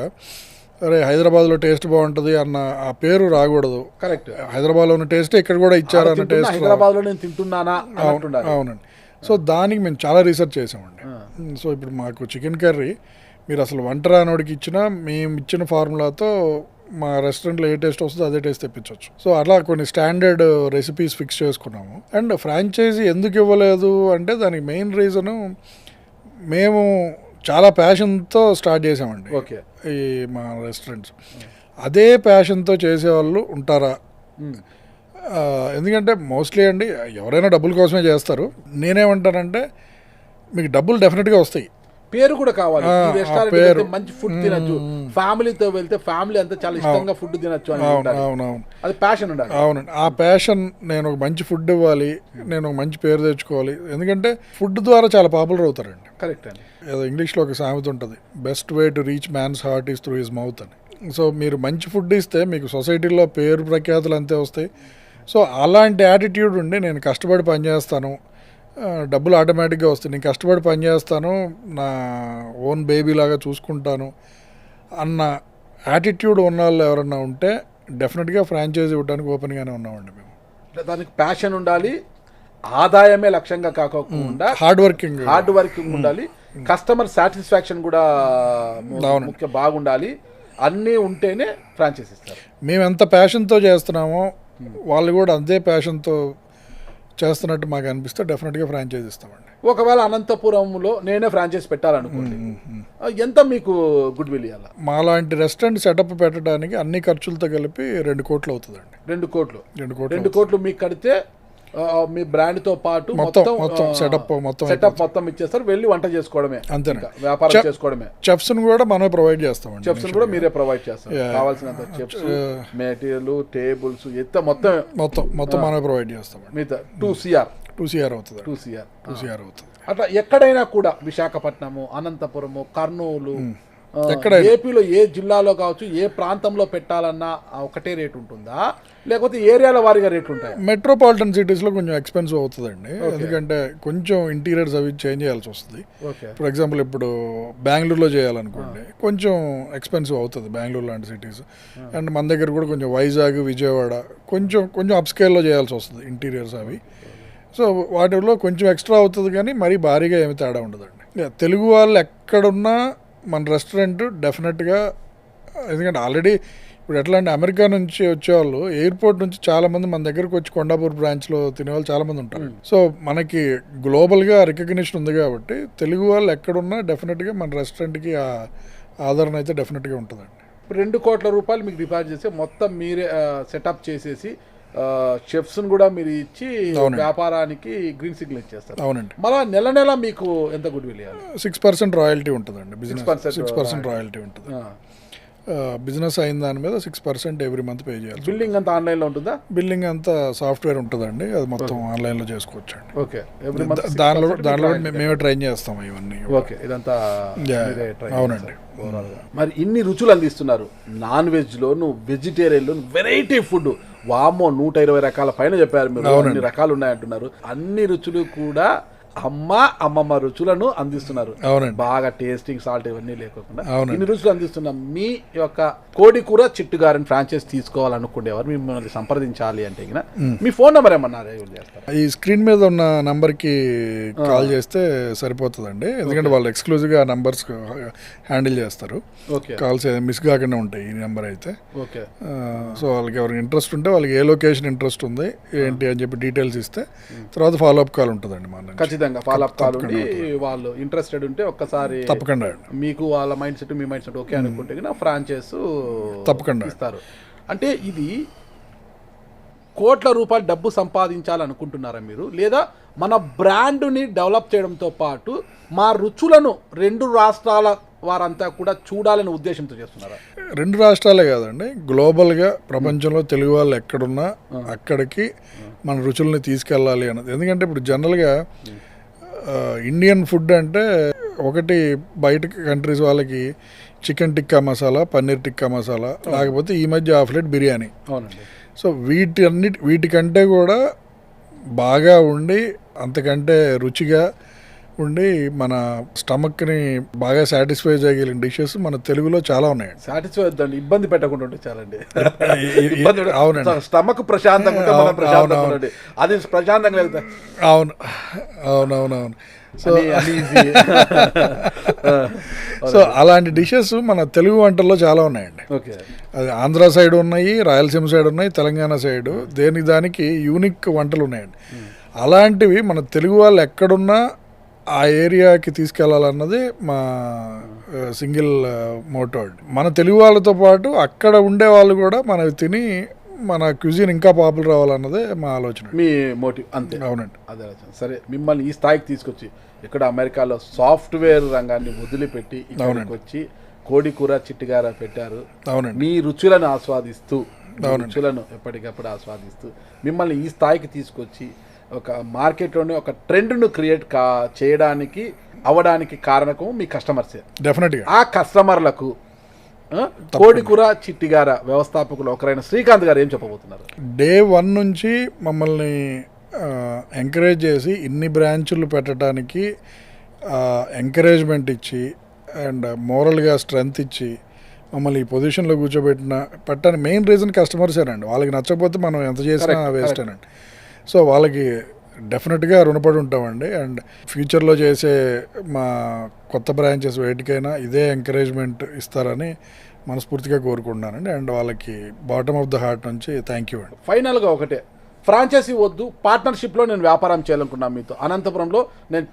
[SPEAKER 3] అరే హైదరాబాద్లో టేస్ట్ బాగుంటుంది అన్న ఆ పేరు రాకూడదు.
[SPEAKER 1] కరెక్ట్,
[SPEAKER 3] హైదరాబాద్లో ఉన్న టేస్ట్ ఇక్కడ కూడా ఇచ్చారు అన్న టేస్ట్
[SPEAKER 1] హైదరాబాద్లో నేను తింటున్నానా.
[SPEAKER 3] అవునండి. సో దానికి మేము చాలా రీసెర్చ్ చేసామండి. సో ఇప్పుడు మాకు చికెన్ కర్రీ మీరు అసలు వంట రానోడికి ఇచ్చినా మేము ఇచ్చిన ఫార్ములాతో మా రెస్టారెంట్లో ఏ టేస్ట్ వస్తుందో అదే టేస్ట్ తెప్పించవచ్చు. సో అలా కొన్ని స్టాండర్డ్ రెసిపీస్ ఫిక్స్ చేసుకున్నాము. అండ్ ఫ్రాంచైజీ ఎందుకు ఇవ్వలేదు అంటే దానికి మెయిన్ రీజను మేము చాలా ప్యాషన్తో స్టార్ట్ చేసామండి ఈ మా రెస్టారెంట్స్. అదే ప్యాషన్తో చేసేవాళ్ళు ఉంటారా? ఎందుకంటే మోస్ట్లీ అండి ఎవరైనా డబ్బుల కోసమే చేస్తారు. నేనేమంటానంటే మీకు డబ్బులు డెఫినెట్గా వస్తాయి,
[SPEAKER 1] పేరు కూడా కావాలి. రెస్టారెంట్ మంచి ఫుడ్ తినచ్చు, ఫ్యామిలీతో వెళ్తే ఫ్యామిలీ అంతా చాలా ఇష్టంగా ఫుడ్ తినచ్చు అని. అవునవును, అది ప్యాషన్ ఉండాలి.
[SPEAKER 3] అవునండి, ఆ ప్యాషన్, నేను ఒక మంచి ఫుడ్ ఇవ్వాలి, నేను ఒక మంచి పేరు తెచ్చుకోవాలి. ఎందుకంటే ఫుడ్ ద్వారా చాలా పాపులర్ అవుతారండి.
[SPEAKER 1] కరెక్ట్ అండి.
[SPEAKER 3] ఏదో ఇంగ్లీష్లో ఒక సామెత ఉంటుంది, best way to reach man's heart is through his mouth అని. సో మీరు మంచి ఫుడ్ ఇస్తే మీకు సొసైటీలో పేరు ప్రఖ్యాతులు అంతే వస్తాయి. సో అలాంటి యాటిట్యూడ్ ఉండి నేను కష్టపడి పనిచేస్తాను, డబ్బులు ఆటోమేటిక్గా వస్తాయి, నేను కష్టపడి పనిచేస్తాను, నా ఓన్ బేబీ లాగా చూసుకుంటాను అన్న యాటిట్యూడ్ ఉన్న వాళ్ళు ఎవరన్నా ఉంటే డెఫినెట్గా ఫ్రాంచైజీ ఇవ్వడానికి ఓపెన్గానే ఉన్నామండి మేము.
[SPEAKER 1] దానికి ప్యాషన్ ఉండాలి, ఆదాయమే లక్ష్యంగా కాకుండా హార్డ్ వర్కింగ్ ఉండాలి, కస్టమర్ సాటిస్ఫాక్షన్ కూడా ముఖ్య బాగుండాలి. అన్నీ ఉంటేనే ఫ్రాంచైజీ ఇస్తారు.
[SPEAKER 3] మేము ఎంత ప్యాషన్తో చేస్తున్నామో వాళ్ళు కూడా అంతే ప్యాషన్తో చేస్తున్నట్టు మాకు అనిపిస్తే డెఫినెట్గా ఫ్రాంచైజీ ఇస్తామండి.
[SPEAKER 1] ఒకవేళ అనంతపురంలో నేనే ఫ్రాంచైజీ పెట్టాలనుకోండి, ఎంత మీకు గుడ్ విల్ ఇవ్వాలి?
[SPEAKER 3] మాలాంటి రెస్టారెంట్ సెటప్ పెట్టడానికి అన్ని ఖర్చులతో కలిపి 2 కోట్లు అవుతుందండి.
[SPEAKER 1] 2 కోట్లు మీకు కడితే మీ బ్రాండ్ తో పాటు మొత్తం
[SPEAKER 3] సెటప్
[SPEAKER 1] మొత్తం ఇచ్చేస్తారు, వెళ్ళి వంట చేసుకోవడమే, అంతేనా, వ్యాపారం చేసుకోవడమే.
[SPEAKER 3] చెఫ్స్ కూడా మనమే ప్రొవైడ్ చేస్తామండి.
[SPEAKER 1] చెఫ్స్ కూడా మీరే ప్రొవైడ్ చేస్తారు, కావాల్సినంత చెఫ్స్, మెటీరియల్, టేబుల్స్
[SPEAKER 3] మొత్తం మనమే ప్రొవైడ్ చేస్తాం.
[SPEAKER 1] మిగతా 2 CR
[SPEAKER 3] అవుతుంది.
[SPEAKER 1] అట్లా ఎక్కడైనా కూడా విశాఖపట్నము, అనంతపురము, కర్నూలు, ఏపీలో ఏ జిల్లాలో కావచ్చు, ఏ ప్రాంతంలో పెట్టాలన్నా ఒకటే రేట్ ఉంటుందా, లేకపోతే ఏరియాల వారీగా రేట్లు ఉంటాయి?
[SPEAKER 3] మెట్రోపాలిటన్ సిటీస్లో కొంచెం ఎక్స్పెన్సివ్ అవుతుందండి, ఎందుకంటే కొంచెం ఇంటీరియర్స్ అవి చేంజ్ చేయాల్సి వస్తుంది. ఫర్ ఎగ్జాంపుల్ ఇప్పుడు బెంగళూరులో చేయాలనుకోండి కొంచెం ఎక్స్పెన్సివ్ అవుతుంది, బెంగళూరు లాంటి సిటీస్. అండ్ మన దగ్గర కూడా కొంచెం వైజాగ్, విజయవాడ కొంచెం అప్ స్కేల్లో చేయాల్సి వస్తుంది ఇంటీరియర్స్ అవి. సో వాటిలో కొంచెం ఎక్స్ట్రా అవుతుంది, కానీ మరీ భారీగా ఏమి తేడా ఉండదండి. తెలుగు వాళ్ళు ఎక్కడున్నా మన రెస్టారెంట్ డెఫినెట్గా, ఎందుకంటే ఆల్రెడీ ఇప్పుడు ఎట్లా అంటే అమెరికా నుంచి వచ్చేవాళ్ళు ఎయిర్పోర్ట్ నుంచి చాలామంది మన దగ్గరకు వచ్చి కొండాపూర్ బ్రాంచ్లో తినేవాళ్ళు చాలామంది ఉంటారు. సో మనకి గ్లోబల్గా రికగ్నిషన్ ఉంది కాబట్టి తెలుగు వాళ్ళు ఎక్కడున్నా డెఫినెట్గా మన రెస్టారెంట్కి ఆదరణ అయితే డెఫినెట్గా ఉంటుందండి.
[SPEAKER 1] 2 కోట్ల రూపాయలు మీకు డిపాజిట్ చేస్తే మొత్తం మీరే సెటప్ చేసేసి షెఫ్స్ని కూడా మీరు ఇచ్చి వ్యాపారానికి గ్రీన్ సిగ్నల్ ఇచ్చేస్తారు.
[SPEAKER 3] అవునండి.
[SPEAKER 1] మళ్ళీ నెల మీకు ఎంత గుడ్ విల్ ఇవ్వాలి?
[SPEAKER 3] 6% రాయల్టీ ఉంటుందండి. బిజినెస్ 6% రాయల్టీ ఉంటుంది. బిజినెస్ అయిన దాని మీద 6% ఎవ్రీ మంత్ పే చేయాలి.
[SPEAKER 1] బిల్లింగ్ అంతా ఆన్లైన్లో ఉంటుందా?
[SPEAKER 3] బిల్లింగ్ అంతా సాఫ్ట్వేర్ ఉంటుందండి, అది మొత్తం ఆన్లైన్లో చేసుకోవచ్చు అండి.
[SPEAKER 1] ఓకే, ఎవ్రీ మంత్
[SPEAKER 3] దానిలో మేమే ట్రైన్ చేస్తాం ఇవన్నీ.
[SPEAKER 1] ఓకే, ఇదంతా
[SPEAKER 3] అవునండి.
[SPEAKER 1] మరి ఇన్ని రుచులు అందిస్తున్నారు, నాన్ వెజ్లోను వెజిటేరియన్లో వెరైటీ ఫుడ్, వామో 120 రకాల పైన చెప్పారు మీరు, అన్ని రకాలు ఉన్నాయంటున్నారు. అన్ని రుచులు కూడా అమ్మమ్మ రుచులను అందిస్తున్నారు. బాగా టేస్టింగ్ సాల్ట్ ఇవన్నీ లేకుండా ఇన్ని రుచులు అందిస్తున్న మీ యొక్క కోడి కూర చిట్టు గారిని ఫ్రాంచైజ్ తీసుకోవాలనుకునేవారు మిమ్మల్ని సంప్రదించాలి అంటే మీ ఫోన్ నెంబర్ ఏమన్నా
[SPEAKER 3] ఈ స్క్రీన్ మీద ఉన్న నంబర్ కి కాల్ చేస్తే సరిపోతుందండి, ఎందుకంటే వాళ్ళు ఎక్స్క్లూజివ్ గా నంబర్స్ హ్యాండిల్ చేస్తారు. కాల్స్ మిస్ కాకుండా ఉంటాయి ఈ నెంబర్ అయితే. సో వాళ్ళకి ఎవరికి ఇంట్రెస్ట్ ఉంటే వాళ్ళకి ఏ లొకేషన్ ఇంట్రెస్ట్ ఉంది ఏంటి అని చెప్పి డీటెయిల్స్ ఇస్తే తర్వాత ఫాలో అప్ కాల్ ఉంటుందండి. మన
[SPEAKER 1] ఖచ్చితంగా ఫాలో అప్ కాల్ ఉండి వాళ్ళు ఇంట్రెస్టెడ్ ఉంటే ఒక్కసారి
[SPEAKER 3] తప్పకుండా
[SPEAKER 1] మీకు వాళ్ళ మైండ్ సెట్ మీ మైండ్ సెట్ ఓకే అనుకుంటే ఫ్రాంచైజ్
[SPEAKER 3] తప్పకుండా
[SPEAKER 1] ఇస్తారు. అంటే ఇది కోట్ల రూపాయలు డబ్బు సంపాదించాలనుకుంటున్నారా మీరు, లేదా మన బ్రాండ్ని డెవలప్ చేయడంతో పాటు మా రుచులను 2 రాష్ట్రాల వారంతా కూడా చూడాలనే ఉద్దేశంతో చేస్తున్నారా?
[SPEAKER 3] 2 రాష్ట్రాలే కాదండి, గ్లోబల్గా ప్రపంచంలో తెలుగు వాళ్ళు ఎక్కడున్నా అక్కడికి మన రుచుల్ని తీసుకెళ్ళాలి అన్నది. ఎందుకంటే ఇప్పుడు జనరల్గా ఇండియన్ ఫుడ్ అంటే ఒకటి బయట కంట్రీస్ వాళ్ళకి చికెన్ టిక్కా మసాలా, పన్నీర్ టిక్కా మసాలా, లేకపోతే ఈ మధ్య హాఫ్ ప్లేట్ బిర్యానీ. సో వీటికంటే కూడా బాగా ఉండి అంతకంటే రుచిగా ఉండి మన స్టమక్ని బాగా సాటిస్ఫై చేయగలిగిన డిషెస్ మన తెలుగులో చాలా ఉన్నాయండి.
[SPEAKER 1] సాటిస్ఫై అవుతుంది, ఇబ్బంది పెట్టకుండా ఉంటే చాలండి.
[SPEAKER 3] అవునండి,
[SPEAKER 1] స్టమక్ ప్రశాంతంగా అది ప్రశాంతంగా వెళ్తా.
[SPEAKER 3] అవునవునవును. సో అలాంటి డిషెస్ మన తెలుగు వంటల్లో చాలా ఉన్నాయండి. అది ఆంధ్ర సైడ్ ఉన్నాయి, రాయలసీమ సైడ్ ఉన్నాయి, తెలంగాణ సైడ్ దానికి యూనిక్ వంటలు ఉన్నాయండి. అలాంటివి మన తెలుగు వాళ్ళు ఎక్కడున్నా ఆ ఏరియాకి తీసుకెళ్లాలన్నది మా సింగిల్ మోటో. మన తెలుగు వాళ్ళతో పాటు అక్కడ ఉండే వాళ్ళు కూడా మనవి తిని మన క్యూజిన్ ఇంకా పాపులర్ అవ్వాలన్నదే మా ఆలోచన,
[SPEAKER 1] మీ మోటివ్. అంతే.
[SPEAKER 3] అవునండి,
[SPEAKER 1] అదే ఆలోచన. సరే, మిమ్మల్ని ఈ స్థాయికి తీసుకొచ్చి ఇక్కడ అమెరికాలో సాఫ్ట్వేర్ రంగాన్ని వదిలిపెట్టి ఇక్కడికి వచ్చి కోడి కూర చిట్టుగార పెట్టారు.
[SPEAKER 3] అవునండి,
[SPEAKER 1] మీ రుచులను ఆస్వాదిస్తూ, రుచులను ఎప్పటికప్పుడు ఆస్వాదిస్తూ మిమ్మల్ని ఈ స్థాయికి తీసుకొచ్చి ఒక మార్కెట్లోనే ఒక ట్రెండ్ను క్రియేట్ చేయడానికి అవ్వడానికి కారణం మీ కస్టమర్సే.
[SPEAKER 3] డెఫినెట్గా
[SPEAKER 1] ఆ కస్టమర్లకు కోడి కూర చిట్టిగార వ్యవస్థాపకులు ఒకరైన శ్రీకాంత్ గారు ఏం చెప్పబోతున్నారు?
[SPEAKER 3] డే 1 నుంచి మమ్మల్ని ఎంకరేజ్ చేసి ఇన్ని బ్రాంచులు పెట్టడానికి ఎంకరేజ్మెంట్ ఇచ్చి అండ్ మోరల్గా స్ట్రెంగ్త్ ఇచ్చి మమ్మల్ని ఈ పొజిషన్లో పెట్టడానికి మెయిన్ రీజన్ కస్టమర్సేనండి. వాళ్ళకి నచ్చకపోతే మనం ఎంత చేసినా వేస్టేనండి. సో వాళ్ళకి డెఫినెట్గా రుణపడి ఉంటామండి. అండ్ ఫ్యూచర్లో చేసే మా కొత్త బ్రాంచెస్ వేటికైనా ఇదే ఎంకరేజ్మెంట్ ఇస్తారని మనస్ఫూర్తిగా కోరుకుంటున్నానండి. అండ్ వాళ్ళకి బాటమ్ ఆఫ్ ద హార్ట్ నుంచి థ్యాంక్ యూ అండి.
[SPEAKER 1] ఫైనల్గా ఒకటే, ఫ్రాంచైజీ వద్దు, పార్ట్నర్షిప్లో నేను వ్యాపారం చేయాలనుకున్నాను మీతో. అనంతపురంలో నేను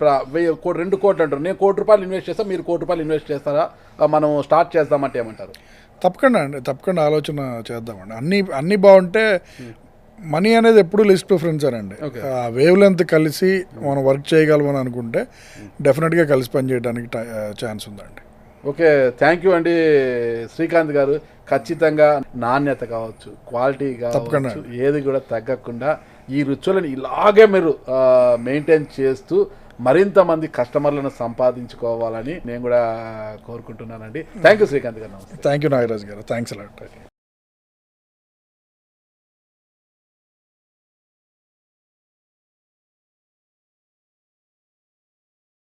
[SPEAKER 1] 2 కోట్లు అంటారు, నేను ₹1 ఇన్వెస్ట్ చేస్తాను, మీరు ₹1 ఇన్వెస్ట్ చేస్తారా, మనం స్టార్ట్ చేద్దామంటే ఏమంటారు?
[SPEAKER 3] తప్పకుండా అండి, తప్పకుండా ఆలోచన చేద్దామండి. అన్నీ బాగుంటే మనీ అనేది ఎప్పుడు లిస్ట్ ప్రిఫరెన్స్ అండి. వేవ్ లెంత్ కలిసి మనం వర్క్ చేయగలమని అనుకుంటే డెఫినెట్గా కలిసి పనిచేయడానికి ఛాన్స్ ఉందండి.
[SPEAKER 1] ఓకే, థ్యాంక్ యూ అండి శ్రీకాంత్ గారు. ఖచ్చితంగా నాణ్యత కావచ్చు, క్వాలిటీ కావచ్చు, ఏది కూడా తగ్గకుండా ఈ రుచులను ఇలాగే మీరు మెయింటైన్ చేస్తూ మరింత మంది కస్టమర్లను సంపాదించుకోవాలని నేను కూడా కోరుకుంటున్నానండి. థ్యాంక్ యూ శ్రీకాంత్ గారు.
[SPEAKER 3] థ్యాంక్ యూ నాగరాజ్ గారు. Thanks a lot.